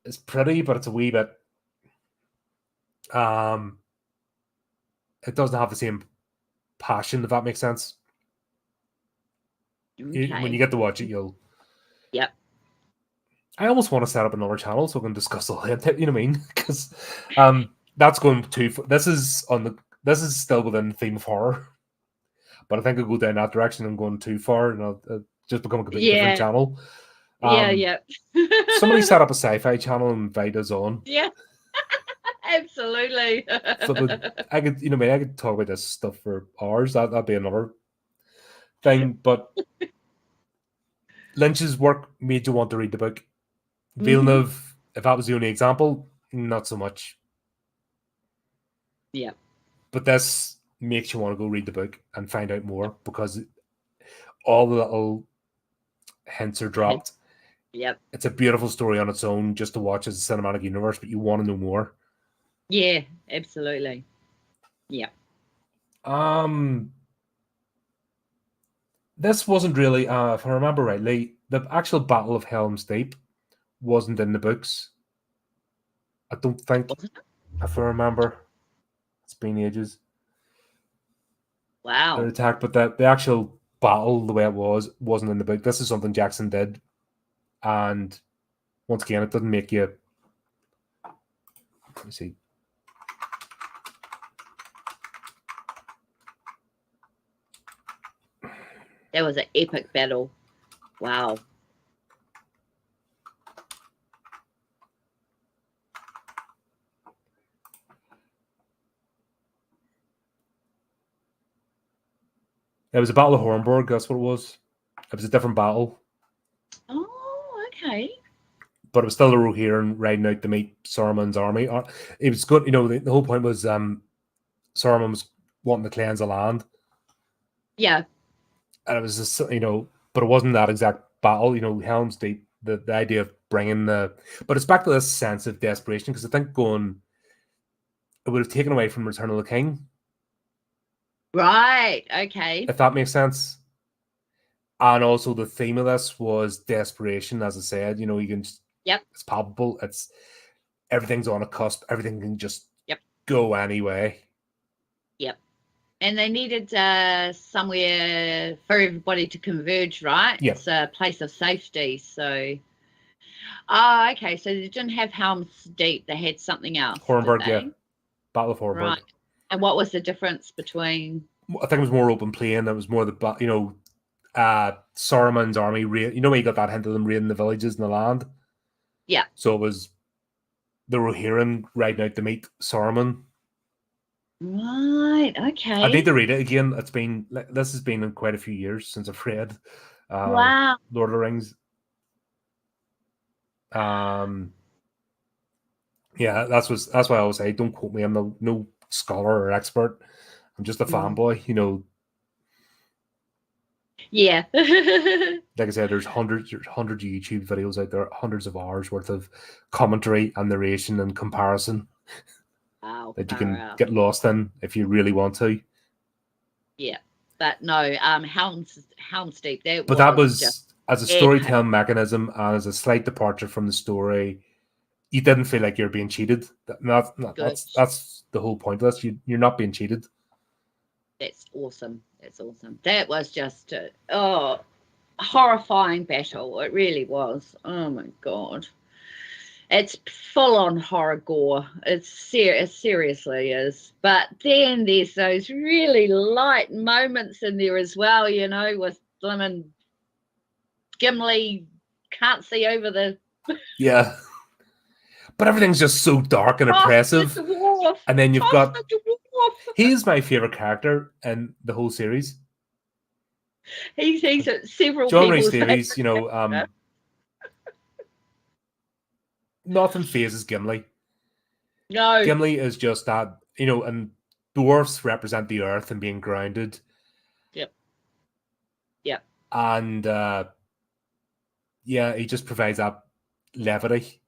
is pretty, but it's a wee bit. It doesn't have the same passion, if that makes sense. When you get to watch it, you'll. Yep. I almost want to set up another channel so we can discuss all that. You know what I mean? Because that's going too. This is still within the theme of horror, but I think I'll go down that direction and going too far, and I'll just become a completely different channel. Yeah. Somebody set up a sci-fi channel and invite us on. Yeah. Absolutely. I could, I could talk about this stuff for hours. That'd be another thing. But Lynch's work made you want to read the book. Villeneuve, if that was the only example, not so much. Yeah. But this makes you want to go read the book and find out more because all the little hints are dropped. Yep. It's a beautiful story on its own just to watch as a cinematic universe, but you want to know more. Yeah, absolutely. Yeah. This wasn't really, if I remember rightly, the actual Battle of Helm's Deep wasn't in the books. I don't think, if I remember. It's been ages. Wow. The attack, but the actual battle, the way it wasn't in the book. This is something Jackson did. And once again, it doesn't make you. Let me see. That was an epic battle. Wow. It was a Battle of Hornburg, that's what it was. It was a different battle. Oh, okay. But it was still the Rohirrim riding out to meet Saruman's army. It was good, the whole point was Saruman was wanting to cleanse the land. Yeah. And it was just, but it wasn't that exact battle, Helm's Deep, the idea of bringing but it's back to this sense of desperation, because I think it would have taken away from Return of the King. Right, okay. If that makes sense. And also the theme of this was desperation, as I said, you can just, it's palpable, everything's on a cusp, everything can just go anyway. Yep. And they needed somewhere for everybody to converge, right? Yep. It's a place of safety. So, okay. So they didn't have Helm's Deep. They had something else. Hornburg, yeah. Battle of Hornburg. Right. And what was the difference between? I think it was more open plain. It was more Saruman's army. When you got that hint of them raiding the villages and the land. Yeah. So it was the Rohirrim riding out to meet Saruman. Right. Okay. I need to read it again. This has been in quite a few years since I've read wow. Lord of the Rings. Yeah, that's why I always say, don't quote me. I'm no scholar or expert. I'm just a fanboy, Yeah. Like I said, there's hundreds of YouTube videos out there, hundreds of hours worth of commentary and narration and comparison. Wow, that you can get lost in if you really want to. Yeah, but no, Helm's Deep. That was just as a storytelling mechanism and as a slight departure from the story. You didn't feel like you're being cheated. That's the whole point of this. You're not being cheated. That's awesome. That's awesome. That was just a horrifying battle. It really was. Oh my god. It's full on horror gore. It seriously is. But then there's those really light moments in there as well, with Blimmin' Gimli can't see over the. Yeah. But everything's just so dark and oppressive. And then you've got. He's my favorite character in the whole series. He's several John Rhys Davies, nothing phases Gimli. No. Gimli is just that, and dwarfs represent the earth and being grounded. Yep. And he just provides that levity.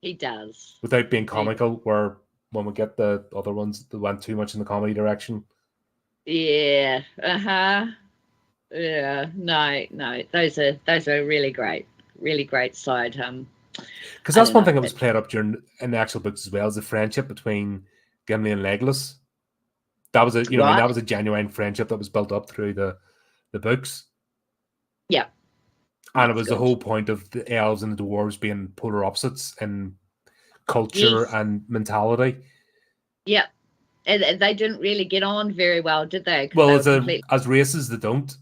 He does. Without being comical, where when we get the other ones that went too much in the comedy direction. Yeah. Yeah. No. Those are really great side. Because that's one thing that was played up in the actual books as well, is the friendship between Gimli and Legolas. That was that was a genuine friendship that was built up through the books. Yeah. And it That's was the good. whole point of the elves and the dwarves being polar opposites in culture Yes. and mentality. Yeah. And they didn't really get on very well, did they? Because Well, they were completely. as races, they don't.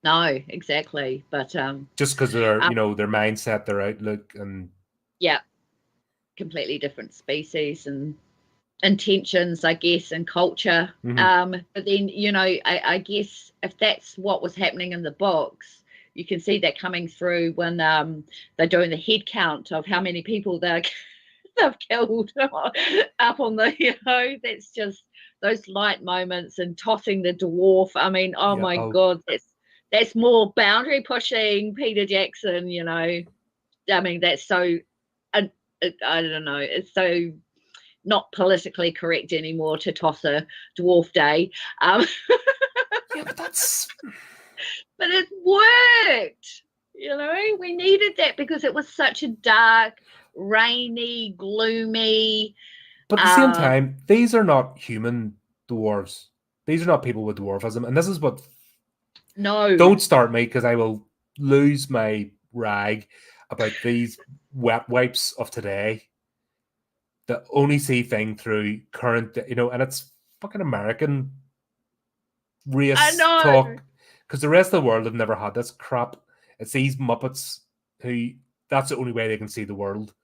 No, exactly. But Just because their their mindset, their outlook, and yeah, completely different species and intentions, I guess, and culture. But then, I guess if that's what was happening in the books, you can see that coming through when they're doing the head count of how many people they've killed up on the, that's just those light moments and tossing the dwarf. I mean, oh my God, that's more boundary pushing Peter Jackson, I mean, that's so, I don't know, it's so not politically correct anymore to toss a dwarf day. yeah, but but it worked. We needed that because it was such a dark, rainy, gloomy. But at the same time, these are not human dwarves. These are not people with dwarfism, and this is what. No. Don't start me, because I will lose my rag about these wet wipes of today that only see thing through current, and it's fucking American race talk, because the rest of the world have never had this crap. It's these Muppets who, that's the only way they can see the world.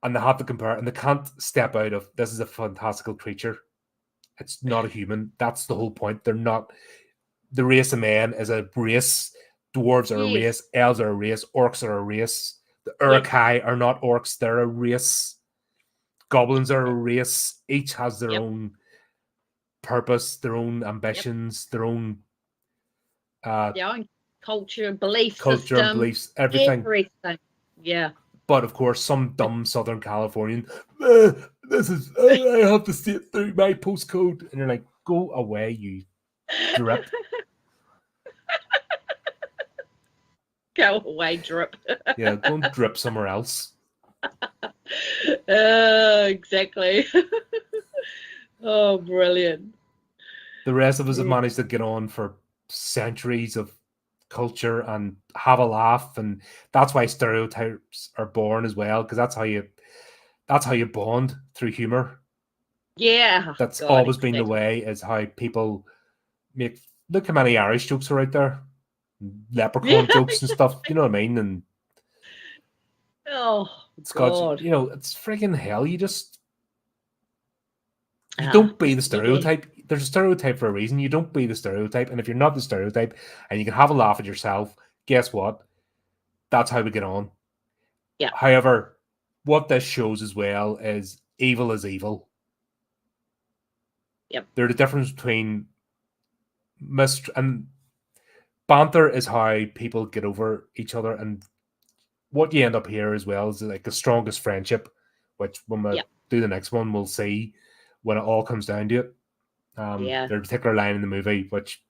And they have to compare, and they can't step out of, this is a fantastical creature. It's not a human. That's the whole point. They're not, the race of men is a race. Dwarves are a race. Elves are a race. Orcs are a race. The Uruk-hai are not orcs. They're a race. Goblins are a race. Each has their own purpose, their own ambitions, their own culture, belief culture system, and beliefs, everything. Yeah. But of course, some dumb Southern Californian, this is, I have to see it through my postcode. And you're like, go away, you drip. Go away, drip. Yeah, go and drip somewhere else. Exactly. Oh, brilliant. The rest of us have managed to get on for centuries of culture and have a laugh, and that's why stereotypes are born as well, because that's how you bond, through humor. Yeah, that's always been the way, is how people make. Look how many Irish jokes are out there, leprechaun jokes and stuff, you know what I mean? And Scotch, God, it's freaking hell. You don't be the stereotype. There's a stereotype for a reason. You don't be the stereotype. And if you're not the stereotype and you can have a laugh at yourself, guess what? That's how we get on. Yeah. However, what this shows as well is evil is evil. Yep. There's a difference between and banter is how people get over each other. And what you end up here as well is like the strongest friendship, which when we do the next one, we'll see when it all comes down to it. There's a particular line in the movie, which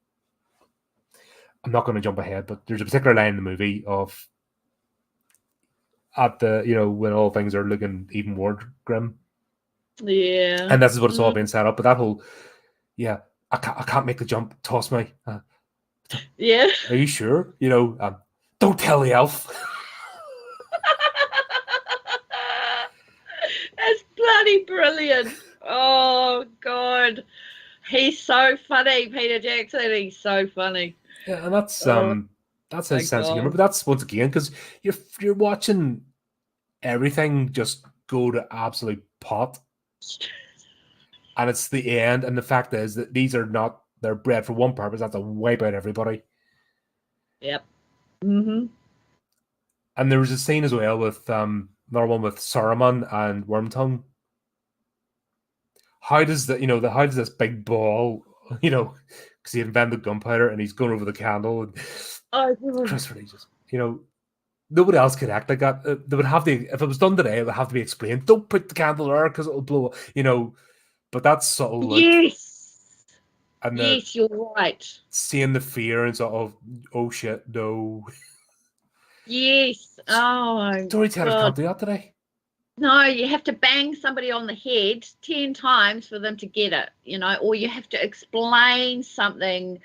I'm not going to jump ahead, but there's a particular line in the movie of at the, when all things are looking even more grim. Yeah. And this is what it's all been set up. But that whole, I can't make the jump. Toss me. Yeah. Are you sure? Don't tell the elf. That's bloody brilliant. Oh, God. He's so funny, Peter Jackson. He's so funny. Yeah, and that's his sense of humor. But that's, once again, because you're watching everything just go to absolute pot. And it's the end. And the fact is that these are not, they're bred for one purpose. That's to wipe out everybody. Yep. Mm-hmm. And there was a scene as well with another one with Saruman and Wormtongue. How does how does this big ball, because he invented gunpowder and he's going over the candle, and Christopher Lee just, nobody else could act like that. They would have to, if it was done today, it would have to be explained. Don't put the candle there because it'll blow, but that's subtle. Like, yes. And yes, you're right. Seeing the fear and sort of, oh shit, no. Yes. Oh my Storytellers can't do that today. No, you have to bang somebody on the head 10 times for them to get it, or you have to explain something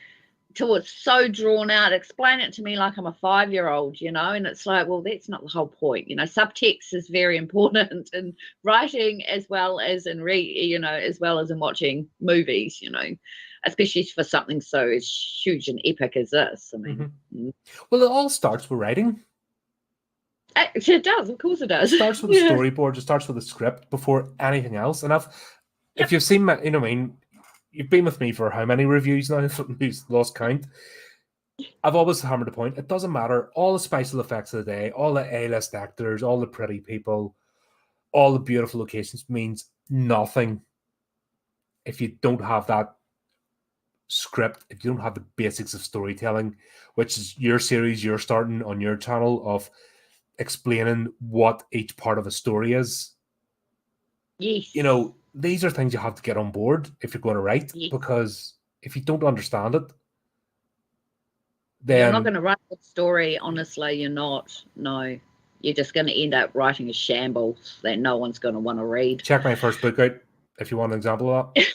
till it's so drawn out. Explain it to me like I'm a 5-year-old, and it's like, well, that's not the whole point. Subtext is very important in writing as well as in as well as in watching movies, especially for something so huge and epic as this. I mean, well, it all starts with writing. It does, of course it does. It starts with a storyboard. It starts with a script before anything else. And if you've seen, you've been with me for how many reviews now? Who's lost count? I've always hammered the point. It doesn't matter. All the special effects of the day, all the A-list actors, all the pretty people, all the beautiful locations means nothing if you don't have that script, if you don't have the basics of storytelling, which is your series you're starting on your channel of explaining what each part of a story is. Yes. These are things you have to get on board if you're going to write, because if you don't understand it, then you're not going to write a story. Honestly, you're not. No, you're just going to end up writing a shambles that no one's going to want to read. Check my first book out if you want an example of that.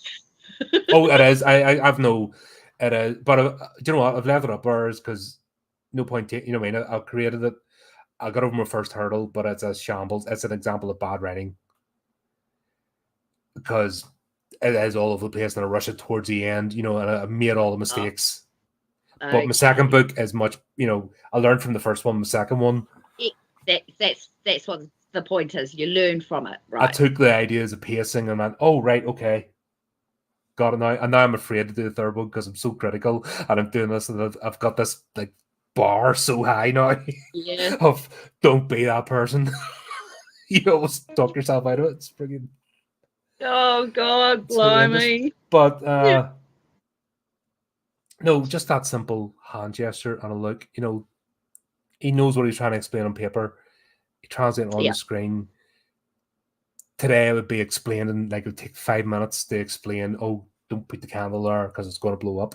Oh, it is. I've no. It is, but do you know what? I've left it up because no point. I created it. I got over my first hurdle, but it's a shambles. It's an example of bad writing because it is all over the place, and I rush it towards the end. And I made all the mistakes. But my second book is much. I learned from the first one. My second one. That's what the point is. You learn from it, right? I took the ideas of pacing and went, oh right, okay. Got it now, and now I'm afraid to do the third one because I'm so critical, and I'm doing this, and I've got this like bar so high now of don't be that person. You almost talk yourself out of it. It's freaking. Oh God, blimey! But no, just that simple hand gesture and a look. He knows what he's trying to explain on paper. He translates it on the screen. Today I would be explaining, like it would take 5 minutes to explain, oh, don't put the candle there because it's going to blow up.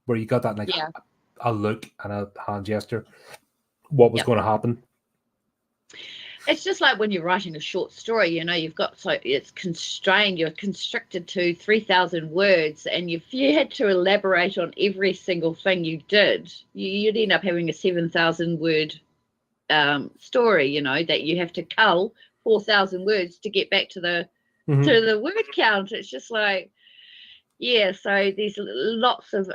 Where you got that a look and a hand gesture, what was going to happen. It's just like when you're writing a short story, you've got, so it's constrained, you're constricted to 3,000 words, and if you had to elaborate on every single thing you did, you'd end up having a 7,000 word story, that you have to cull 4,000 words to get back to the to the word count. It's just like, so there's lots of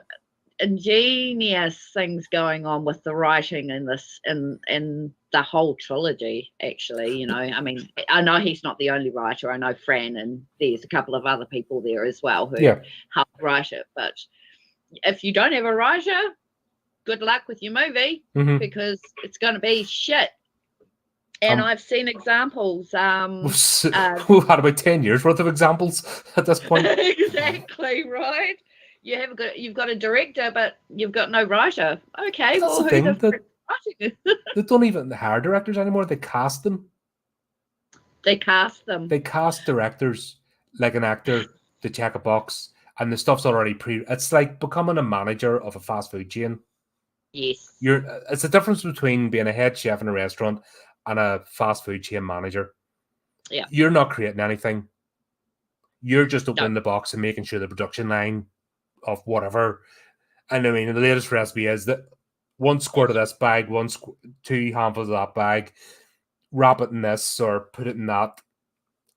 ingenious things going on with the writing in this in the whole trilogy, actually. I mean, I know he's not the only writer. I know Fran, and there's a couple of other people there as well who help write it. But if you don't have a writer, good luck with your movie, because it's going to be shit. And I've seen examples. We've had about 10 years worth of examples at this point. Exactly, right? You've got a director, but you've got no writer. Okay, that's well, the thing. writing? They don't even hire directors anymore. They cast them. They cast them. They cast directors like an actor to check a box, and the stuff's already It's like becoming a manager of a fast food chain. Yes. It's the difference between being a head chef in a restaurant and a fast food chain manager. Yeah. You're not creating anything. You're just opening the box and making sure the production line of whatever. And I mean, the latest recipe is that 1 squirt of this bag, 2 handfuls of that bag, wrap it in this or put it in that,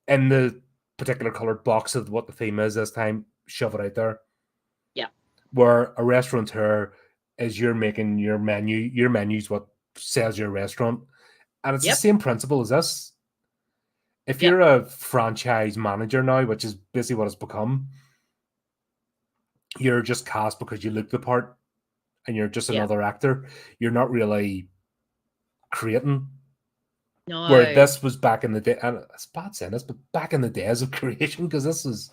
in the particular colored box of what the theme is this time, shove it out there. Yeah. Where a restaurateur is you're making your menu's what sells your restaurant. And it's the same principle as this. If you're a franchise manager now, which is basically what it's become, you're just cast because you look the part and you're just another actor. You're not really creating. No. Where this was back in the day, and it's bad saying this, but back in the days of creation, because this is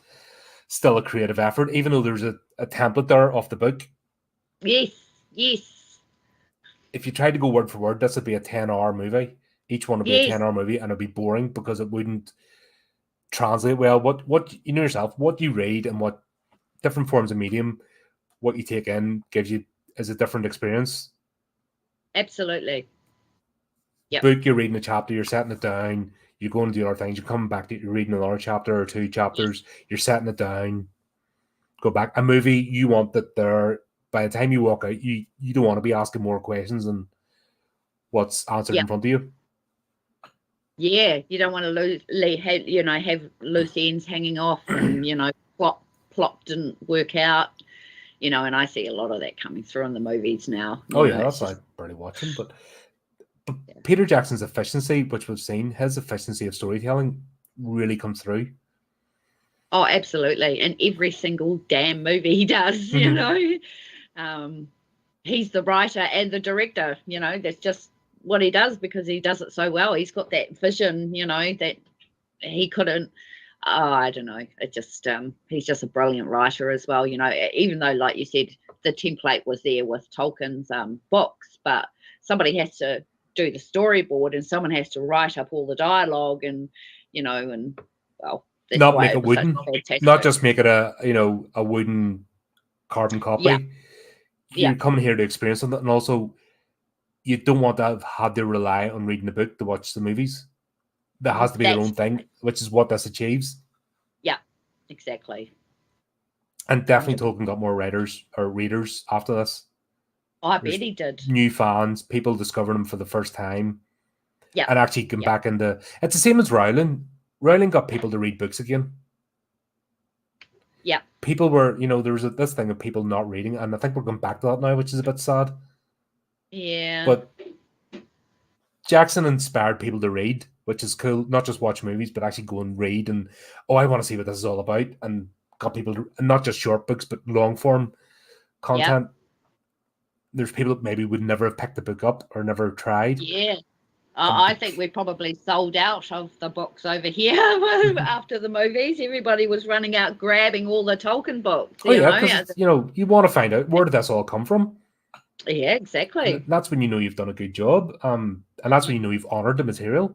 still a creative effort, even though there's a template there off the book. Yes, yes. If you tried to go word for word, this would be a 10-hour movie. Each one would be a 10-hour movie, and it'd be boring because it wouldn't translate well. What you know yourself, what you read and what different forms of medium, what you take in gives you is a different experience. Absolutely. Yeah. Book, you're reading a chapter, you're setting it down, you're going to do other things, you're coming back to you're reading another chapter or 2 chapters, you're setting it down, go back. A movie, you want that there by the time you walk out, you don't want to be asking more questions than what's answered in front of you. Yeah, you don't want to have loose ends hanging off, and plot didn't work out, and I see a lot of that coming through in the movies now. That's why I barely watch them. But Peter Jackson's efficiency, which we've seen, his efficiency of storytelling really comes through. Oh, absolutely. In every single damn movie he does, he's the writer and the director, that's just what he does, because he does it so well. He's got that vision, that he couldn't, I don't know. It just, he's just a brilliant writer as well, even though, like you said, the template was there with Tolkien's books, but somebody has to do the storyboard and someone has to write up all the dialogue and, that's not why make it wooden, not just make it a wooden carbon copy. You're coming here to experience something, and also you don't want to have had to rely on reading the book to watch the movies. There has to be their own thing, which is what this achieves. Yeah, exactly. And definitely Tolkien got more writers or readers after this. Oh, I bet he did. New fans, people discovering him for the first time. Yeah. And actually going back into... It's the same as Rowling. Rowling got people to read books again. Yeah. People were, there was this thing of people not reading, and I think we're going back to that now, which is a bit sad. Yeah. But Jackson inspired people to read, which is cool. Not just watch movies, but actually go and read, and I want to see what this is all about, and got people to, and not just short books, but long form content. Yep. There's people that maybe would never have picked the book up or never tried. Yeah. I think we probably sold out of the books over here after the movies. Everybody was running out grabbing all the Tolkien books. Because you want to find out, where did this all come from? Yeah, exactly. And that's when you've done a good job, and that's when you've honoured the material.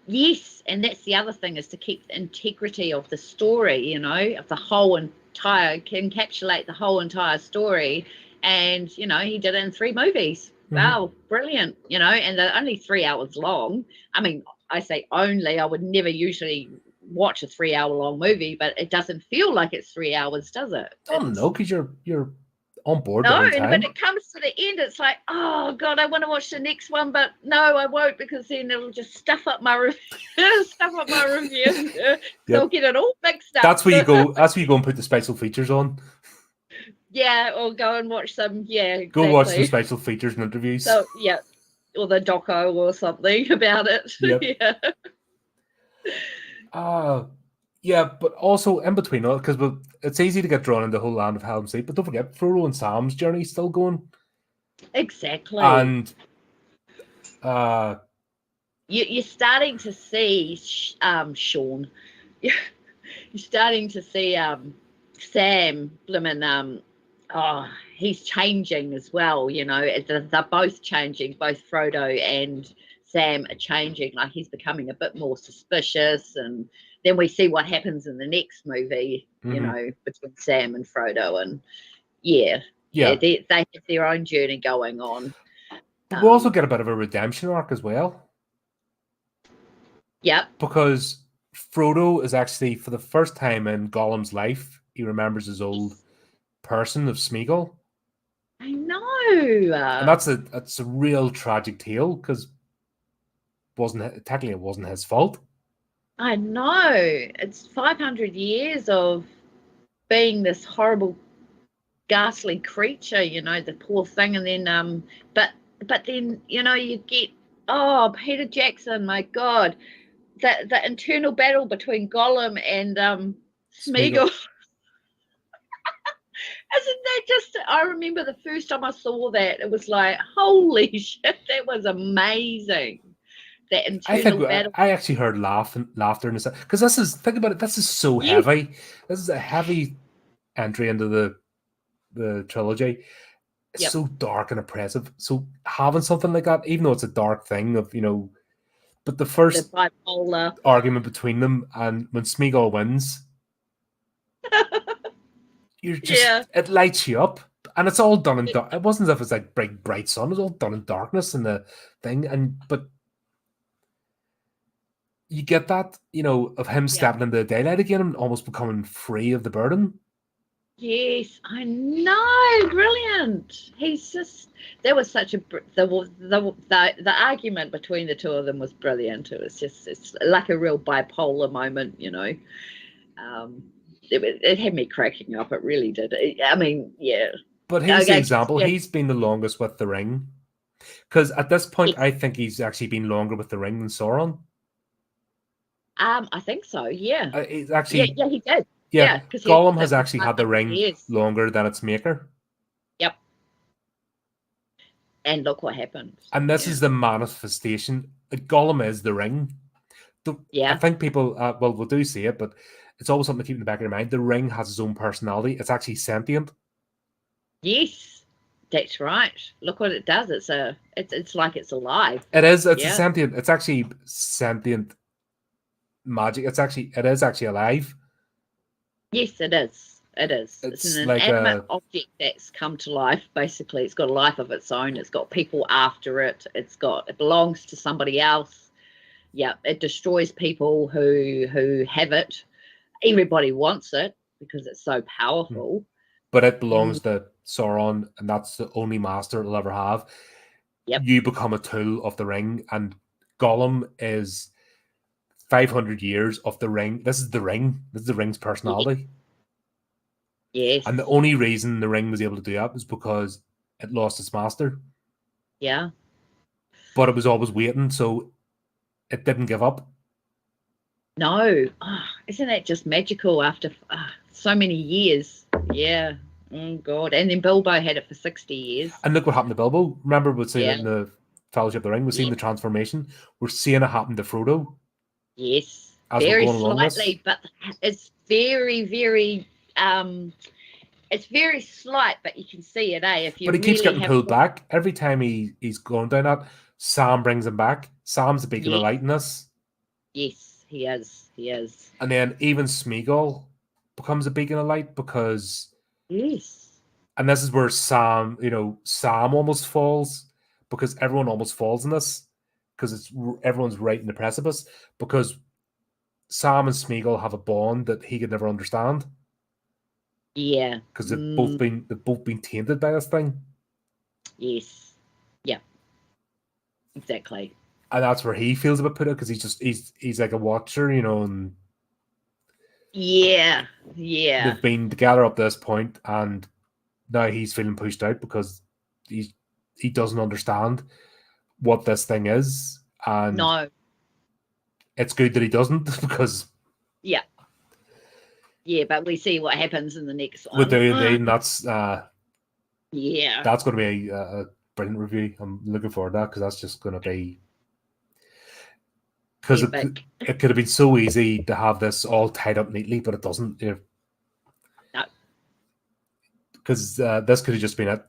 Yes, and that's the other thing, is to keep the integrity of the story, of the whole encapsulate the whole entire story. And, he did it in 3 movies. Wow, brilliant, and they're only 3 hours long. I mean, I say only, I would never usually watch a 3-hour-long movie, but it doesn't feel like it's 3 hours, does it? I don't know, because you're on board the whole time. When it comes to the end, it's like, oh, God, I want to watch the next one, but no, I won't, because then it'll just stuff up my review. They'll get it all mixed up. That's where you go and put the special features on. Yeah, or go and watch some, exactly. Go watch some special features and interviews. So, or the doco or something about it. Yep. But also in between, because it's easy to get drawn into the whole land of Helm's Deep, but don't forget, Frodo and Sam's journey is still going. Exactly. And you're starting to see Sean. You're starting to see Sam blimmin', he's changing as well, they're both changing. Both Frodo and Sam are changing. Like, he's becoming a bit more suspicious, and then we see what happens in the next movie, between Sam and Frodo, and they have their own journey going on. But we'll also get a bit of a redemption arc as well. Yep. Because Frodo is actually, for the first time in Gollum's life, he remembers his old person of Smeagol. I know. And that's a real tragic tale, because technically it wasn't his fault. I know. It's 500 years of being this horrible, ghastly creature, the poor thing. And then, but then, you get, Peter Jackson, my God, the internal battle between Gollum and Smeagol. Isn't that just, I remember the first time I saw that, it was like, holy shit, that was amazing. That internal battle. I actually heard laughter in this, because think about it, this is so heavy. This is a heavy entry into the trilogy. It's so dark and oppressive. So having something like that, even though it's a dark thing of, but the first bipolar argument between them, and when Smeagol wins, you're just, it lights you up, and it's all done in dark. It wasn't as if it's like bright sun. It was all done in darkness and the thing, but you get that, of him stepping into the daylight again and almost becoming free of the burden. Yes, I know, brilliant. He's just there was such a the argument between the two of them was brilliant. It was just it's like a real bipolar moment, you know. It had me cracking up. It really did. I mean, yeah. But here's the Okay, example. yeah. He's been the longest with the ring. Because at this point, Yes. I think he's actually been longer with the ring than Sauron. I think so. Yeah. It's Yeah. actually, Yeah. He did. yeah, Yeah, because he Gollum was has it for actually had the 500 ring years. longer than its maker. Yep. And look what happened. And this Yeah. is the manifestation. Gollum is the ring. I Yeah. think people, well, we do see it, but it's always something to keep in the back of your mind. The ring has its own personality. It's actually sentient. Yes. That's right. Look what it does. It's like it's alive. It is. It's a Yeah. sentient. It's actually sentient magic. It is actually alive. Yes, it is. It is. It's It's an like inanimate object that's come to life. Basically, it's got a life of its own. It's got people after it. It belongs to somebody else. Yeah, it destroys people who have it. Everybody wants it because it's so powerful. but it And belongs to Sauron, and that's the only master it'll ever have. yep, You become a tool of the ring, and Gollum is 500 years of the ring. This is the ring. This is the ring's personality. yes, And the only reason the ring was able to do that was because it lost its master. yeah. But it was always waiting, so it didn't give up. No, isn't that just magical after so many years? Yeah. Oh God. And then Bilbo had it for 60 years. And look what happened to Bilbo. Remember, we'd seen Yeah. it in the Fellowship of the Ring. We've seen Yeah. the transformation. We're seeing it happen to Frodo. Yes. As we're Very going along this. slightly, but it's very, very it's very slight, but you can see it, If you But he keeps really getting have pulled back. Every time he's going down that, Sam brings him back. Sam's the beacon of Yes. light in this. Yes, he is. He is. And then even Smeagol becomes a beacon of light because, Yes. and this is where Sam, Sam almost falls because everyone almost falls in this because everyone's right in the precipice because Sam and Smeagol have a bond that he could never understand Yeah. because they've both been tainted by this thing. Yes. Yeah. Exactly. And that's where he feels a bit put out because he's like a watcher, and Yeah. Yeah. they've been together up to this point, and now he's feeling pushed out because he doesn't understand what this thing is, and No. it's good that he doesn't because Yeah. Yeah, but we see what happens in the next one. with the and that's yeah. that's going to be a brilliant review. I'm looking forward to that because that's just going to be because it could have been so easy to have this all tied up neatly, but it doesn't. No. Because this could have just been it,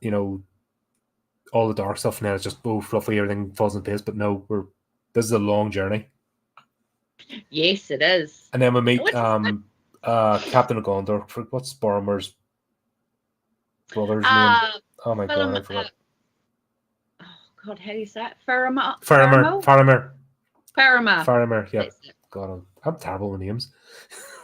all the dark stuff, and then it's just fluffy, everything falls in place. But no, this is a long journey. Yes, it is. And then we meet Captain of Gondor. What's Boromir's brother's name? Oh my god, I forgot. Oh god, how do you say it? Faramir. Yeah. God, I'm terrible with names.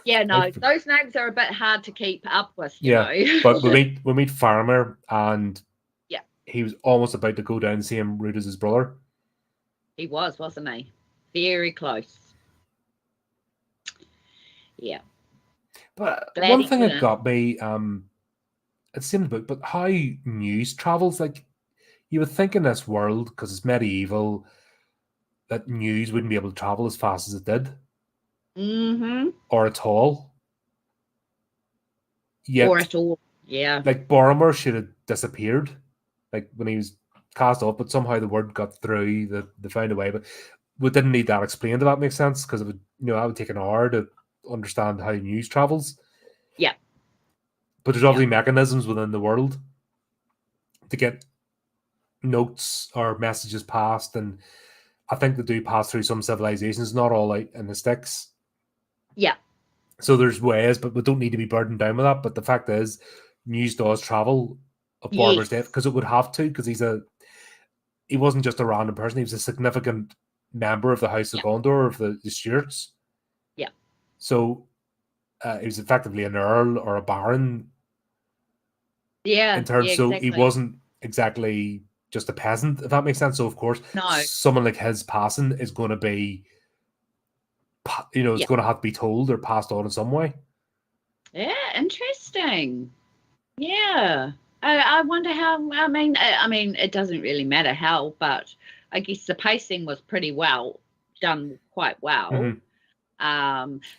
Yeah, no, those names are a bit hard to keep up with. You know. But we meet Faramir, and yeah, he was almost about to go down the same route as his brother. He was, wasn't he? Very close. Yeah. But one thing that got me, it seemed about, but how news travels, like you would think in this world, because it's medieval, that news wouldn't be able to travel as fast as it did. Mm-hmm. Or at all. Yet, or at all. Yeah. Like Boromir should have disappeared. Like when he was cast off, but somehow the word got through, they found a way. But we didn't need that explained, if that makes sense, because it would, that would take an hour to understand how news travels. Yeah. But there's obviously mechanisms within the world to get notes or messages passed, and I think they do pass through some civilizations, not all out in the sticks. Yeah. So there's ways, but we don't need to be burdened down with that. But the fact is, news does travel of Boromir's death because it would have to, because he wasn't just a random person. He was a significant member of the House of Gondor, of the Stuarts. Yeah. So he was effectively an earl or a baron Yeah, in terms, yeah, so he exactly. wasn't exactly just a peasant, if that makes sense. So of course, No. someone like his passing is going to be, it's Yeah. going to have to be told or passed on in some way. Yeah, interesting. Yeah. I wonder how, I mean, it doesn't really matter how, but I guess the pacing was pretty well done, quite well.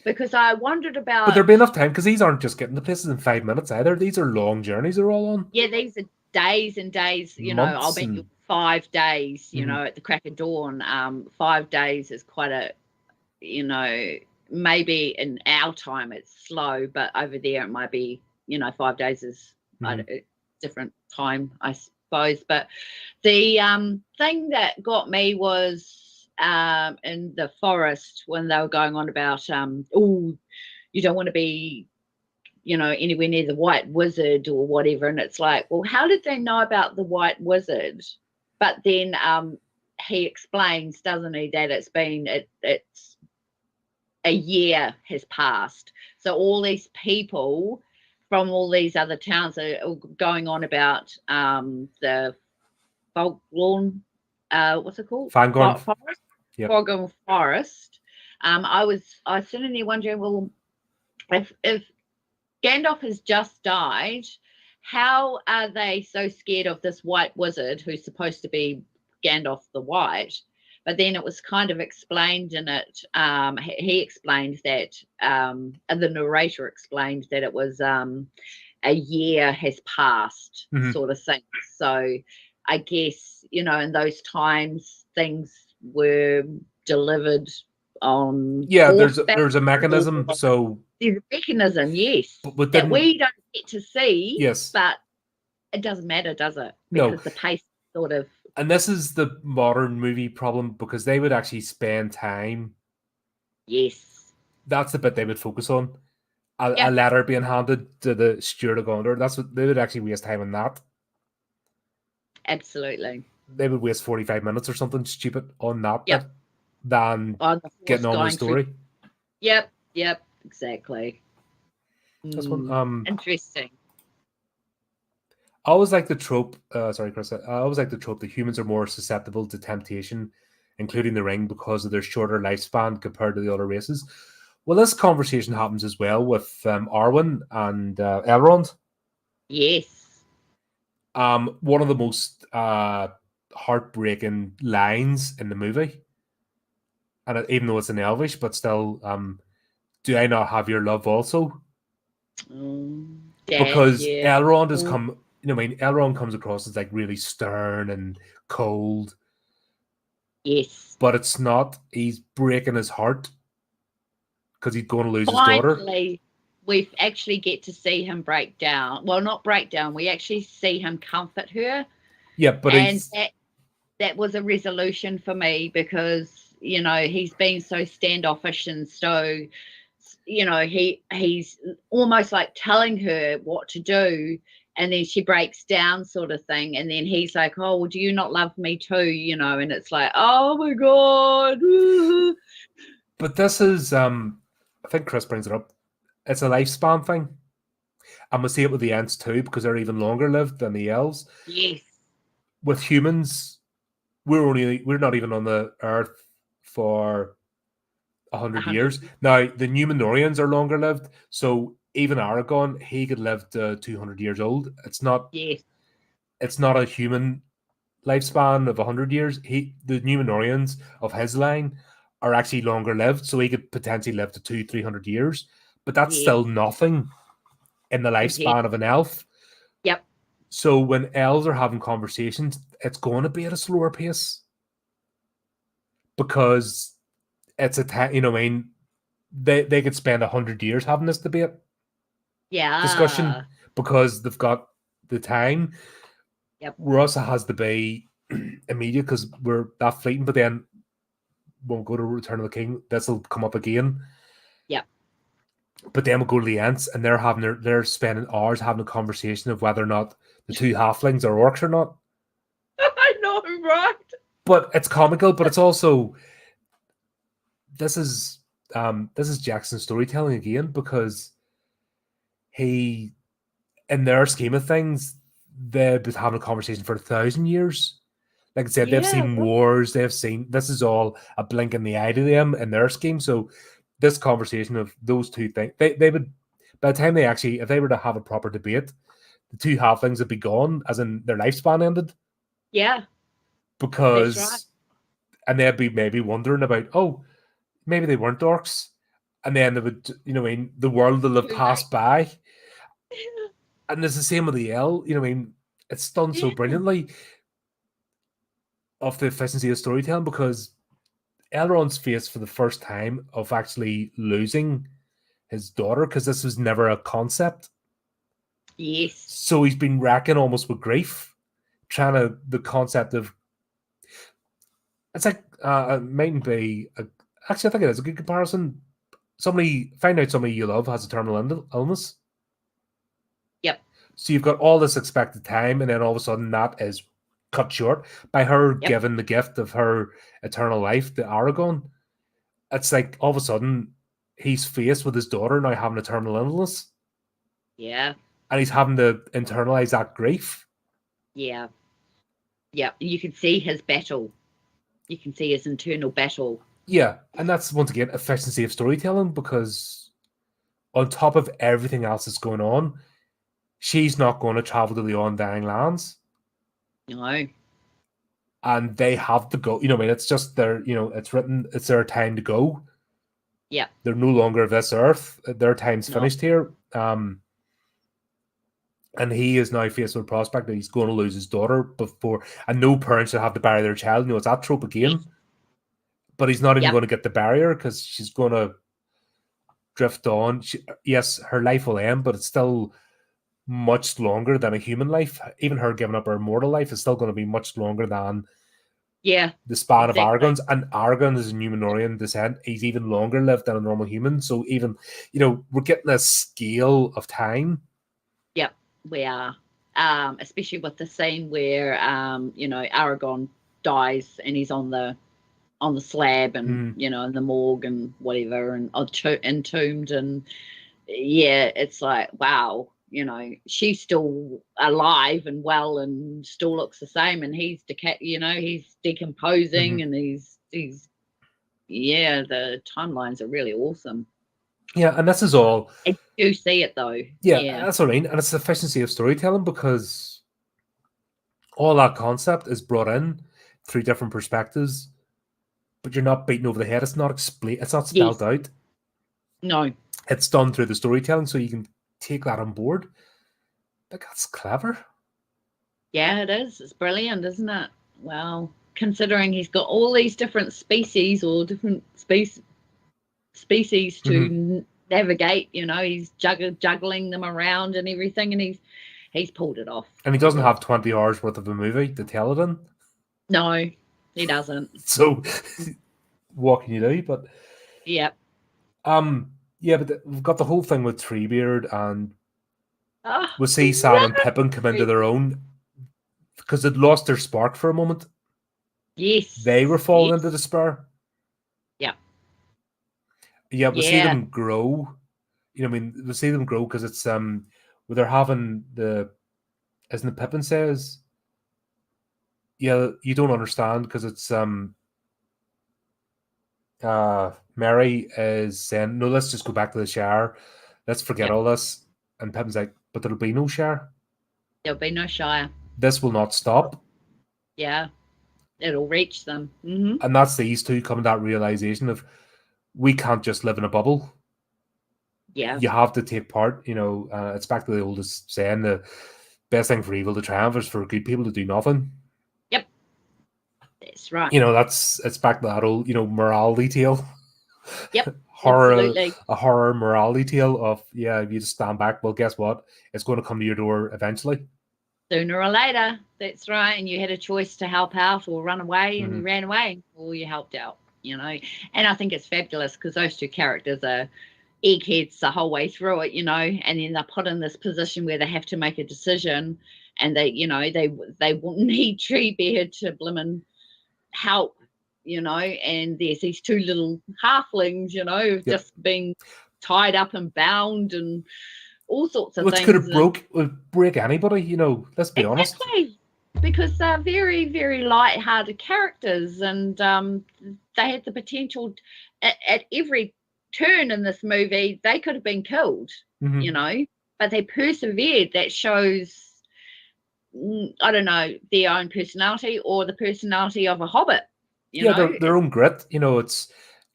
Because I wondered But about, there'd be enough time because these aren't just getting the places in 5 minutes either. These are long journeys they're all on. yeah, these are days and days, I'll Months bet you and 5 days, Mhm. at the crack of dawn. 5 days is quite a, maybe in our time it's slow, but over there it might be, 5 days is a different time, I suppose. But the thing that got me was in the forest when they were going on about, oh, you don't want to be, anywhere near the White Wizard or whatever. And it's like, well, how did they know about the White Wizard? But then he explains, doesn't he, that it's a year has passed. So all these people from all these other towns are going on about the Folklawn, what's it called? Fangorn. Forest? Yep. Folklawn Forest. I was sitting there wondering, well, if Gandalf has just died, how are they so scared of this white wizard who's supposed to be Gandalf the White? But then it was kind of explained in it. He explained that, and the narrator explained that it was a year has passed, sort of thing. So I guess, in those times, things were delivered on. Yeah, there's a mechanism. So there's a mechanism, yes, but that then we don't get to see. Yes. But it doesn't matter, does it? No. Because the pace sort of. And this is the modern movie problem because they would actually spend time. Yes. That's the bit they would focus on. Yeah. A letter being handed to the steward of Gondor. That's what they would actually waste time on that. Absolutely. They would waste 45 minutes or something stupid on that Yep. bit than getting on with the story. Yep. Exactly. This one. Interesting. I always like the trope. Sorry, Chris. I always like the trope that humans are more susceptible to temptation, including the ring, because of their shorter lifespan compared to the other races. Well, this conversation happens as well with Arwen and Elrond. Yes. One of the most heartbreaking lines in the movie, and even though it's in Elvish, but still, do I not have your love also? Because Elrond has come. Elrond comes across as like really stern and cold. Yes. But it's not. He's breaking his heart because he's going to lose his daughter. We actually get to see him break down. Well, not break down. We actually see him comfort her. Yeah, but that was a resolution for me because, he's been so standoffish and so, he's almost like telling her what to do. And then she breaks down sort of thing. And then he's like, oh, well, do you not love me too? And it's like, oh my God. But this is, I think Chris brings it up. It's a lifespan thing. And we see it with the Ents too, because they're even longer lived than the elves. Yes. With humans, we're not even on the earth for 100 years. Now, the Numenorians are longer lived. So even Aragorn, he could live to 200 years old. It's not a human lifespan of 100 years. The Numenorians of his line are actually longer lived, so he could potentially live to 200-300 years. But that's still nothing in the lifespan of an elf. Yep. So when elves are having conversations, it's going to be at a slower pace because it's they could spend 100 years having this debate, discussion, because they've got the time. Yep. Rossa has to be immediate because we're that fleeting, but then we'll go to Return of the King. This will come up again. Yep. But then we'll go to the Ents, and they're spending hours having a conversation of whether or not the two halflings are orcs or not. I know, right? But it's comical, but it's also this is Jackson's storytelling again, because he, in their scheme of things, they've been having a conversation for 1,000 years. Like I said, they've Yeah. seen wars, they've seen, this is all a blink in the eye to them in their scheme. So this conversation of those two things, they would, by the time they actually, if they were to have a proper debate, the two halflings would be gone, as in their lifespan ended. Yeah. Because, That's right. and they'd be maybe wondering about, oh, maybe they weren't orcs. And then they would, you know, I mean, the world will have Too passed by. And it's the same with the L, you know, I mean, it's done so Yeah. brilliantly of the efficiency of storytelling, because Elrond's faced for the first time of actually losing his daughter, because this was never a concept. Yes. So he's been racking almost with grief, trying to, the concept of, it's like, it mightn't be, actually, I think it is a good comparison. Find out somebody you love has a terminal illness. Yep. So you've got all this expected time, and then all of a sudden that is cut short by her giving the gift of her eternal life to Aragorn. It's like all of a sudden he's faced with his daughter now having a terminal illness. Yeah. And he's having to internalize that grief. Yeah. Yeah. You can see his battle. You can see his internal battle. Yeah. And that's, once again, efficiency of storytelling, because on top of everything else that's going on, she's not going to travel to the Undying Lands. No. And they have to go. You know, I mean, it's just their, you know, it's written, it's their time to go. Yeah. They're no longer of this earth. Their time's finished here. And he is now faced with the prospect that he's going to lose his daughter before, and no parent should have to bury their child. You know, it's that trope again. But he's not even going to get the barrier, because she's going to drift on. Yes, her life will end, but it's still much longer than a human life. Even her giving up her mortal life is still going to be much longer than the span of Aragorn's. And Aragorn is a Numenorean descent. He's even longer lived than a normal human. So even, you know, we're getting a scale of time. Yep, we are. Especially with the scene where you know, Aragorn dies and he's on the slab, and you know, in the morgue and whatever, and entombed, and yeah, it's like, wow, you know, she's still alive and well and still looks the same, and he's he's decomposing, and he's yeah, the timelines are really awesome. Yeah, and this is all. I do see it though. Yeah, that's what I mean. And it's the efficiency of storytelling, because all that concept is brought in through different perspectives, but you're not beaten over the head. It's not explained. It's not spelled out. No. It's done through the storytelling, so you can take that on board. Like, that's clever. Yeah, it is. It's brilliant, isn't it? Well, considering he's got all these different species or different species to navigate, you know, he's juggling them around and everything, and he's pulled it off. And he doesn't have 20 hours worth of a movie to tell it in. No, he doesn't. So what can you do? But yeah, but we've got the whole thing with Treebeard, and we see Sam and Pippin come into their own, because they'd lost their spark for a moment. Yes, they were falling into despair. Yeah, we see them grow. You know, I mean, we see them grow, because it's where they're having isn't it Pippin says, yeah, you don't understand, because it's Mary is saying, no, let's just go back to the Shire, let's forget all this, and Pippin's like, but there'll be no Shire. There'll be no Shire. This will not stop. Yeah, it'll reach them. And that's these two coming to that realization of, we can't just live in a bubble. Yeah, you have to take part. You know, it's back to the oldest saying: the best thing for evil to triumph is for good people to do nothing. Yep, that's right. You know, it's back to that old, you know, morality tale. Yep, a horror morality tale of, yeah, if you just stand back, well, guess what? It's going to come to your door eventually. Sooner or later, that's right. And you had a choice to help out or run away, and you ran away, or you helped out, you know. And I think it's fabulous, because those two characters are eggheads the whole way through it, you know, and then they're put in this position where they have to make a decision, and they, you know, they will need Treebeard to blimmin' help, you know, and there's these two little halflings, you know, just being tied up and bound, and all sorts of Which things. could have would break anybody, you know, let's be honest. Exactly. Because they're very, very light-hearted characters, and they had the potential at every turn in this movie. They could have been killed, you know, but they persevered. That shows, I don't know, their own personality or the personality of a hobbit. You know? Their own grit. You know, it's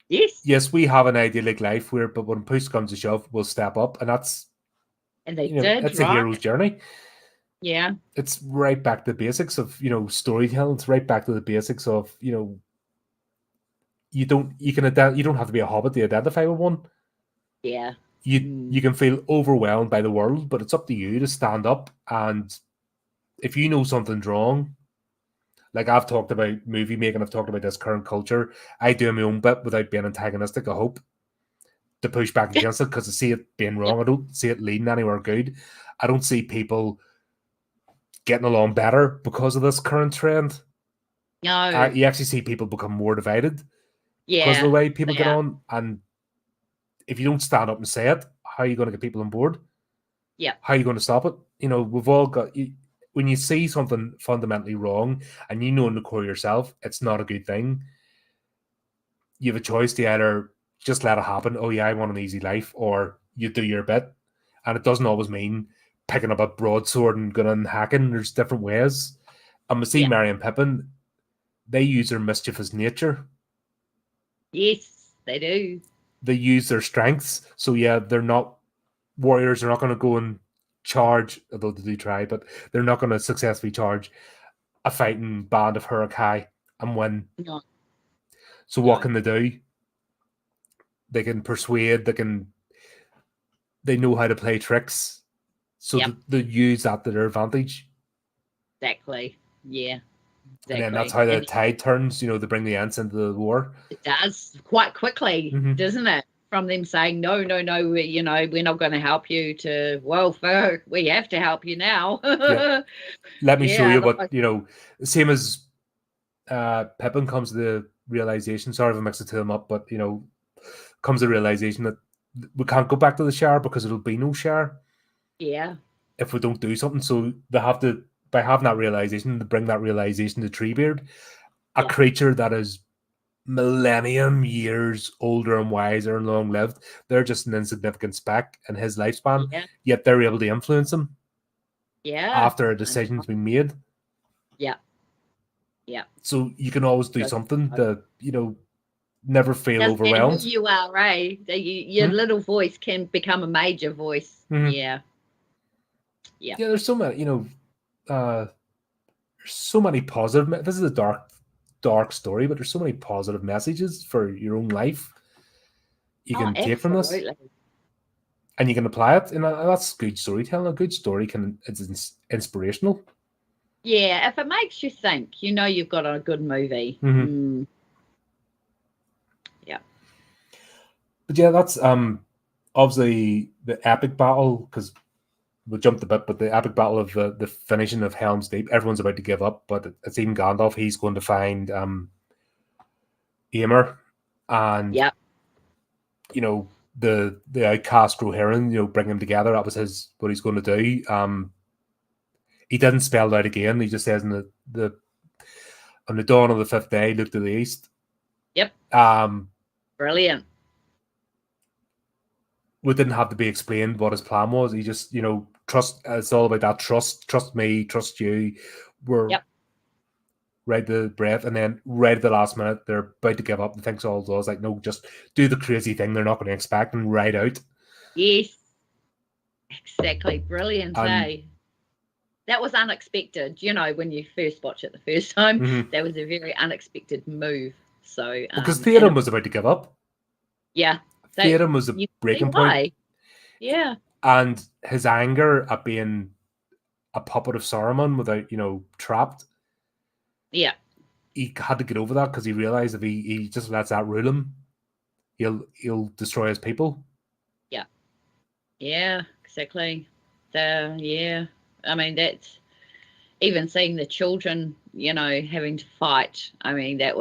yes, we have an idyllic life but when push comes to shove, we'll step up, and that's they did. It's a hero's journey. Yeah, it's right back to the basics of storytelling. It's right back to the basics of you don't have to be a hobbit to identify with one. Yeah, you can feel overwhelmed by the world, but it's up to you to stand up. And if you know something's wrong, like I've talked about movie making, I've talked about this current culture. I do my own bit without being antagonistic, I hope, to push back against it, because I see it being wrong. I don't see it leading anywhere good. I don't see people getting along better because of this current trend. No. You actually see people become more divided because of the way people get on. And if you don't stand up and say it, how are you going to get people on board? Yeah. How are you going to stop it? We've all got... when you see something fundamentally wrong and you know in the core yourself it's not a good thing, you have a choice to either just let it happen, oh yeah, I want an easy life, or you do your bit. And it doesn't always mean picking up a broadsword and going and hacking. There's different ways. And we see Merry and Pippin, they use their mischievous nature. Yes, they do. They use their strengths. So yeah, they're not warriors. They're not going to go and charge, although they do try, but they're not going to successfully charge a fighting band of Hurrikai and win. No. So what can they do? They can persuade. They know how to play tricks. So they use that to their advantage. Exactly. Yeah. Exactly. And then that's how the tide turns. They bring the Ents into the war. It does quite quickly, doesn't it? From them saying, no, we're not going to help you, to, well, we have to help you now. Let me show you what, same as Pippin comes to the realization, sorry if I mixed the two of them up, but, comes to the realization that we can't go back to the Shire because it'll be no Shire. Yeah. If we don't do something. So they have to, by having that realization, to bring that realization to Treebeard, a creature that is millennium years older and wiser and long lived. They're just an insignificant speck in his lifespan, yet they're able to influence him. Yeah. After a decision's been made. Yeah. Yeah. So you can always do something to, never feel overwhelmed. Who you are, right? Your little voice can become a major voice. Yeah. Yeah, there's so many, there's so many positive. This is a dark story, but there's so many positive messages for your own life you can take from this, and you can apply it. And that's good storytelling. A good story it's inspirational. Yeah, if it makes you think, you've got a good movie. Yeah. But yeah, that's obviously the epic battle, because we jumped a bit, but the epic battle of the finishing of Helm's Deep. Everyone's about to give up, but it's even Gandalf. He's going to find Eomer, and the outcast Rohirrim, bring him together. That was what he's going to do. He didn't spell it out again. He just says on the dawn of the fifth day, look to the east. Yep. Brilliant. It didn't have to be explained what his plan was. He just, trust. It's all about that trust. Trust me, trust you. We're right to the breath, and then right at the last minute, they're about to give up. The thing's all does like, no, just do the crazy thing they're not going to expect and ride out. Yes, exactly. Brilliant. That was unexpected. When you first watch it the first time, that was a very unexpected move. So because Theoden was about to give up. Yeah. Theoden was a breaking point. Yeah. And his anger at being a puppet of Saruman without, trapped. Yeah. He had to get over that because he realized if he just lets that rule him, he'll destroy his people. Yeah. Yeah, exactly. I mean, that's even seeing the children, having to fight. I mean, that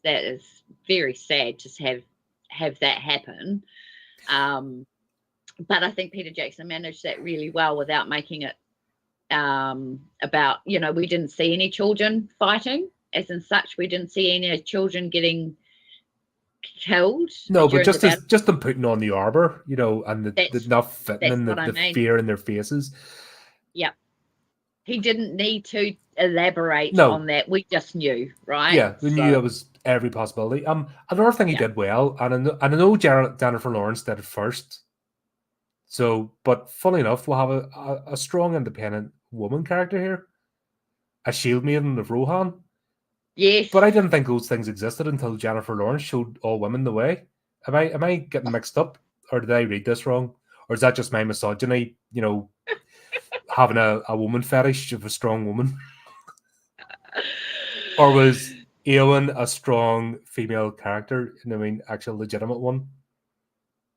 is very sad to have that happen. But I think Peter Jackson managed that really well without making it about, we didn't see any children fighting as in such. We didn't see any children getting killed. No, but during the battle. just them putting on the armor, and the not fitting in the fear in their faces. Yeah. He didn't need to elaborate No. on that. We just knew, right? Yeah, we knew it was every possibility. Another thing he did well, and I know Jennifer Lawrence did it first. So, but funny enough, we'll have a strong, independent woman character here, a shield maiden of Rohan. Yes. But I didn't think those things existed until Jennifer Lawrence showed all women the way. Am I getting mixed up, or did I read this wrong, or is that just my misogyny? Having a woman fetish of a strong woman, or was Eowyn a strong female character? Actual legitimate one.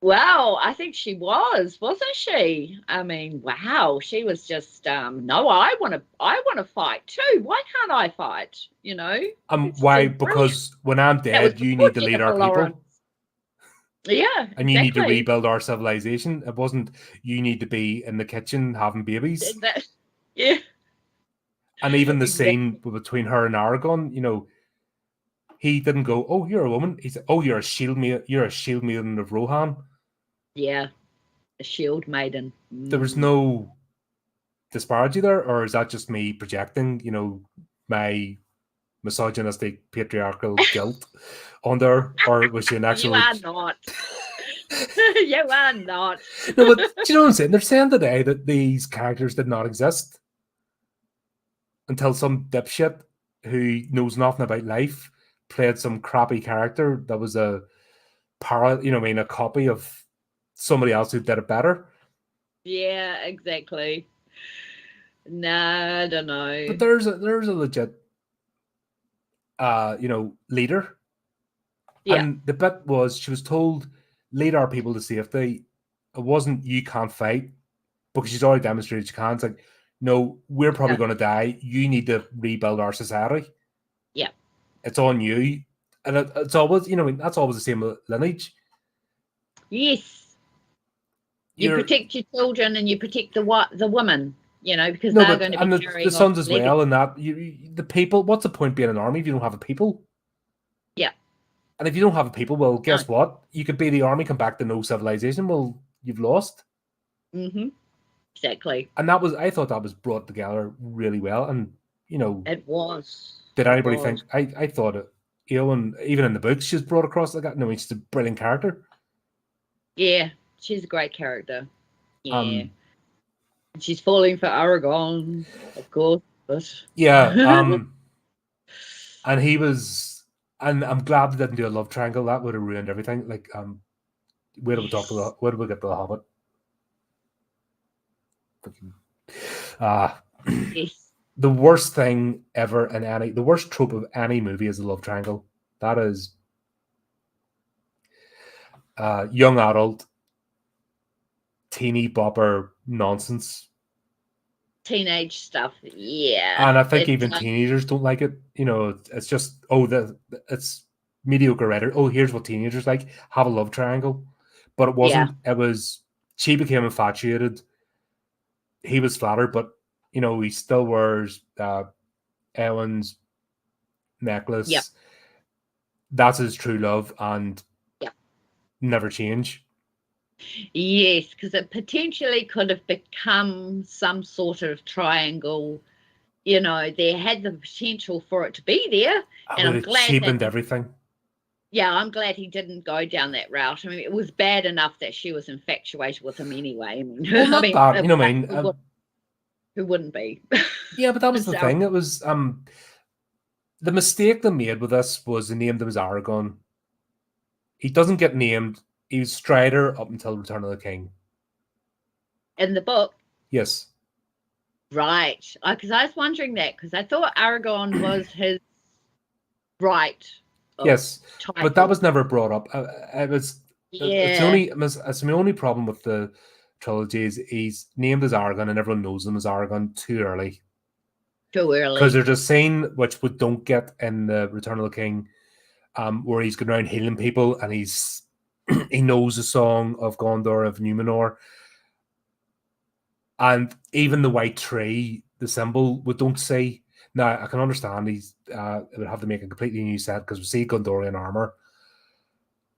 Wow, I think she wasn't she? I mean, wow, she was just no, I want to fight too. Why can't I fight? Why? Because when I'm dead, you need to lead our people. Yeah, exactly. And you need to rebuild our civilization. It wasn't you need to be in the kitchen having babies. Yeah. And even the scene between her and Aragorn, he didn't go, "Oh, you're a woman." He said, "Oh, you're a shield maiden of Rohan." Yeah, a shield maiden. There was no disparity there, or is that just me projecting, my misogynistic patriarchal guilt on there, or was she an actual? You are not. You are not. No, but do you know what I'm saying? They're saying today that these characters did not exist until some dipshit who knows nothing about life played some crappy character that was a a copy of somebody else who did it better. Yeah, exactly. No, I don't know. But there's a legit leader. Yeah. And the bit was she was told, lead our people to safety. It wasn't you can't fight, because she's already demonstrated she can. It's like, no, we're probably going to die. You need to rebuild our society. Yeah. It's on you. And it's always, that's always the same lineage. Yes. You protect your children and you protect the women, because they're going to be carrying the sons as legacy. well. And that the people. What's the point being an army if you don't have a people? Yeah. And if you don't have a people, well, guess what? You could be the army, come back to no civilization. Well, you've lost. Mm-hmm. Exactly. And I thought that was brought together really well. And it was. Did anybody think? I thought it. Eowyn, even in the books, she's brought across like that. No, she's a brilliant character. Yeah. She's a great character. Yeah. She's falling for Aragorn, of course. But yeah. And he was, and I'm glad they didn't do a love triangle. That would have ruined everything. Like, where do we get to the Hobbit? Yes. The worst thing ever in the worst trope of any movie is a love triangle. That is young adult, teeny bopper nonsense. Teenage stuff, yeah. And I think even teenagers don't like it. It's just, it's mediocre writer. Oh, here's what teenagers like. Have a love triangle. But it wasn't. Yeah. It was, she became infatuated. He was flattered, but, he still wears Eowyn's necklace. Yep. That's his true love and never change. Yes, because it potentially could have become some sort of triangle. There had the potential for it to be there. And I'm glad cheapened everything. Yeah, I'm glad he didn't go down that route. I mean, it was bad enough that she was infatuated with him anyway. I mean, who wouldn't be? Yeah, but that was the thing. It was the mistake they made with this was they named him as Aragorn. He doesn't get named. He was Strider up until Return of the King. In the book? Yes. Right. Because I was wondering that, because I thought Aragorn was his right. Yes, title. But that was never brought up. It was. Yeah. It's my only problem with the trilogy is he's named as Aragorn and everyone knows him as Aragorn too early. Too early. Because there's a scene which we don't get in the Return of the King, where he's going around healing people and he's he knows the song of Gondor, of Numenor, and even the white tree, the symbol, we don't see. Now, I can understand it would have to make a completely new set because we see Gondorian armor,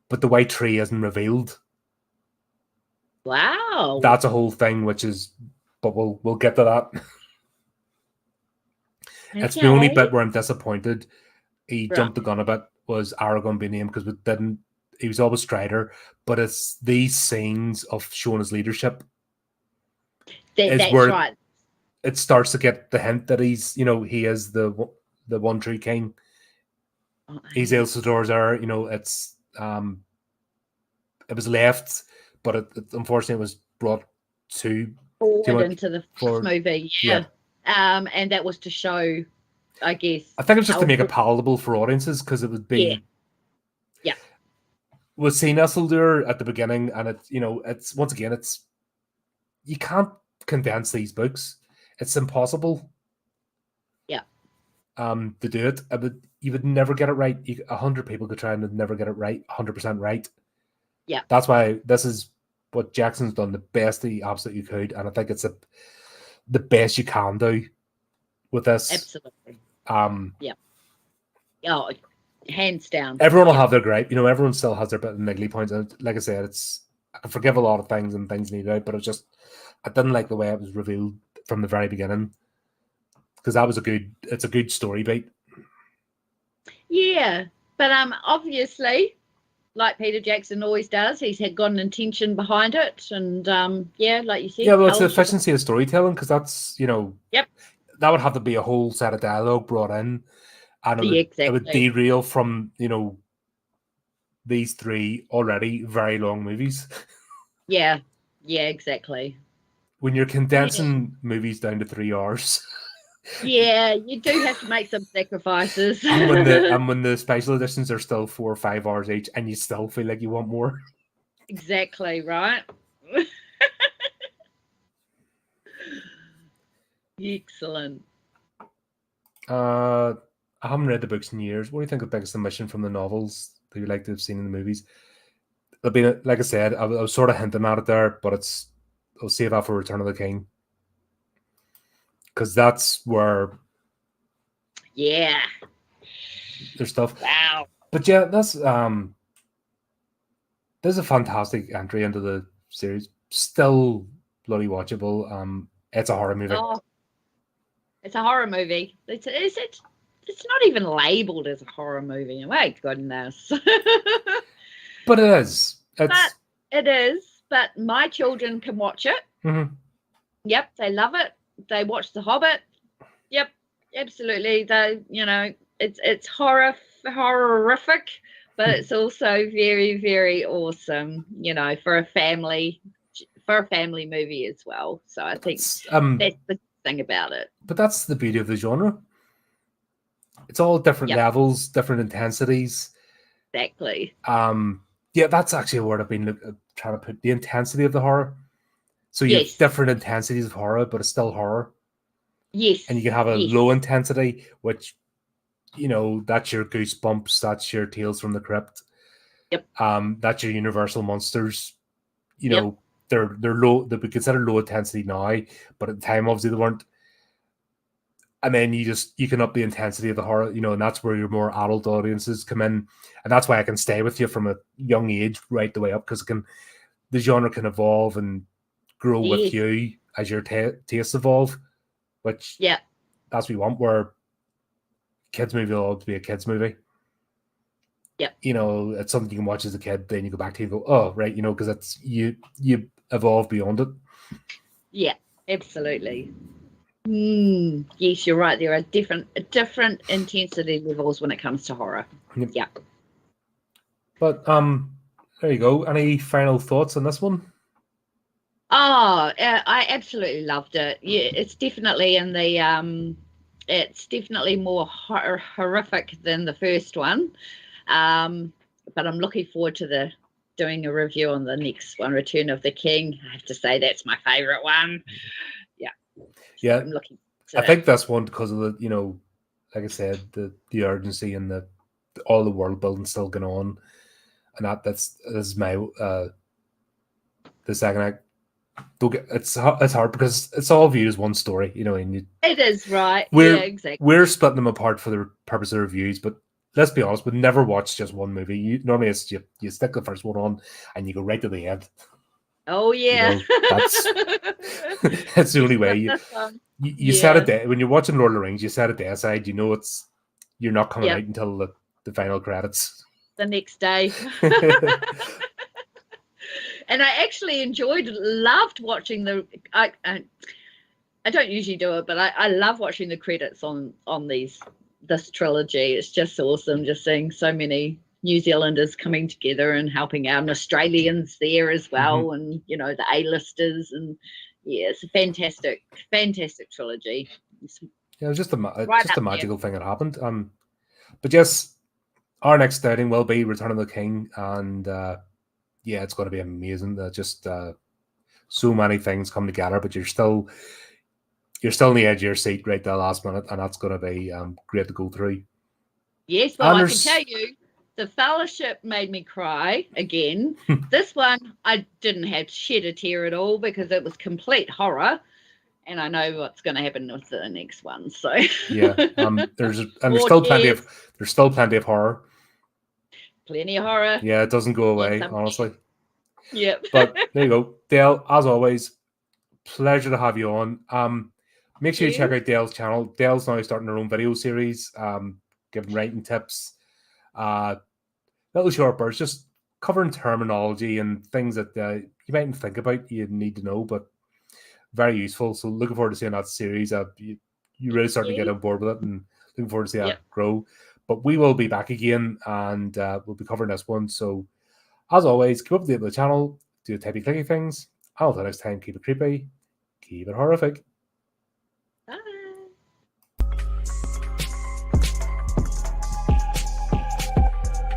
but the white tree isn't revealed. Wow. That's a whole thing, but we'll get to that. Okay. It's the only bit where I'm disappointed. He jumped the gun a bit, was Aragorn being named, because he was always Strider, but it's these scenes of showing his leadership. That's where right. It starts to get the hint that he is the One Tree King. He's Ilsador's heir. It's it was left, but it unfortunately was brought forward into the movie. Yeah. And that was to show, I guess. I think it's just to make it palatable for audiences, because it would be. Yeah. We've seen Isildur at the beginning, and it's once again, you can't condense these books. It's impossible. Yeah. To do it, you would never get it right. 100 people could try and never get it right, 100% right. Yeah. That's why this is what Jackson's done the best he absolutely could, and I think it's the best you can do with this. Absolutely. Yeah. Oh, hands down. Everyone will have their gripe. Everyone still has their bit of niggly points. And like I said, I can forgive a lot of things and things need out, but I didn't like the way it was revealed from the very beginning, because that was it's a good story beat. Yeah, but obviously, like Peter Jackson always does, he's got an intention behind it, and like you said, well, it's the efficiency of storytelling, because that's Yep. That would have to be a whole set of dialogue brought in, and it would derail from these three already very long movies. Yeah, exactly. When you're condensing movies down to 3 hours. Yeah, you do have to make some sacrifices. and when the special editions are still 4 or 5 hours each, and you still feel like you want more. Exactly, right? Excellent. I haven't read the books in years. What do you think of the biggest omission from the novels that you'd like to have seen in the movies? It'll be, like I said, I was sort of hinting at it there, but I'll save that for Return of the King, because that's where there's stuff. Wow. But yeah, that's there's a fantastic entry into the series. Still bloody watchable. It's a horror movie. Oh, it's a horror movie. It's not even labeled as a horror movie. My goodness. But it is. It is. But my children can watch it. Mm-hmm. Yep, they love it. They watch The Hobbit. Yep, absolutely. It's horrorific, but it's also very, very awesome. For a family movie as well. So I think that's the thing about it. But that's the beauty of the genre. It's all different levels, different intensities. Exactly. That's actually a word I've been trying to put, the intensity of the horror. So you have different intensities of horror, but it's still horror. Yes. And you can have a low intensity, which, that's your Goosebumps, that's your Tales from the Crypt. Yep. That's your Universal Monsters. They're low, they'd be considered low intensity now, but at the time obviously they weren't. And then you can up the intensity of the horror, and that's where your more adult audiences come in. And that's why I can stay with you from a young age right the way up, because the genre can evolve and grow with you as your tastes evolve, which that's what we want, where kids movie will always be a kids movie. Yeah. It's something you can watch as a kid, then you go back to and go, oh, right, because it's you evolve beyond it. Yeah, absolutely. Yes, you're right. There are different intensity levels when it comes to horror. Yep. Yeah. But there you go. Any final thoughts on this one? Oh, I absolutely loved it. Yeah, it's definitely in the it's definitely more horrific than the first one. But I'm looking forward to doing a review on the next one, Return of the King. I have to say that's my favorite one. Yeah, I'm looking. I think that's one because of the, like I said, the urgency and all the world building still going on. and this is my the second act. It's hard because it's all viewed as one story, and it is right. We're Yeah, exactly. we're splitting them apart for the purpose of reviews, but let's be honest, we'd never watch just one movie. Normally, it's you stick the first one on and you go right to the end. Oh yeah, That's the only way. You set a day when you're watching Lord of the Rings. You set a day aside. You're not coming out until the final credits. The next day. And I actually loved watching I don't usually do it, but I love watching the credits on this trilogy. It's just awesome, just seeing so many New Zealanders coming together and helping out, and Australians there as well, and the A-listers, and it's a fantastic trilogy. Yeah, it was just a magical thing that happened. But yes, our next outing will be Return of the King, and it's going to be amazing. Just so many things come together, but you're still on the edge of your seat right there last minute, and that's going to be great to go through. Yes, well, I can tell you, The Fellowship made me cry again. This one, I didn't have shed a tear at all because it was complete horror, and I know what's going to happen with the next one. So yeah, there's still plenty of horror. Plenty of horror. Yeah, it doesn't go away, honestly. Yep. But there you go, Dale. As always, pleasure to have you on. Make sure you check out Dale's channel. Dale's now starting her own video series, giving writing tips, little short bursts, just covering terminology and things that you mightn't think about, you need to know, but very useful. So looking forward to seeing that series. You really starting to get on board with it, and looking forward to see that grow. But we will be back again, and we'll be covering this one. So as always, keep up to date with the channel, do the typey clicky things. Until next time, keep it creepy, keep it horrific.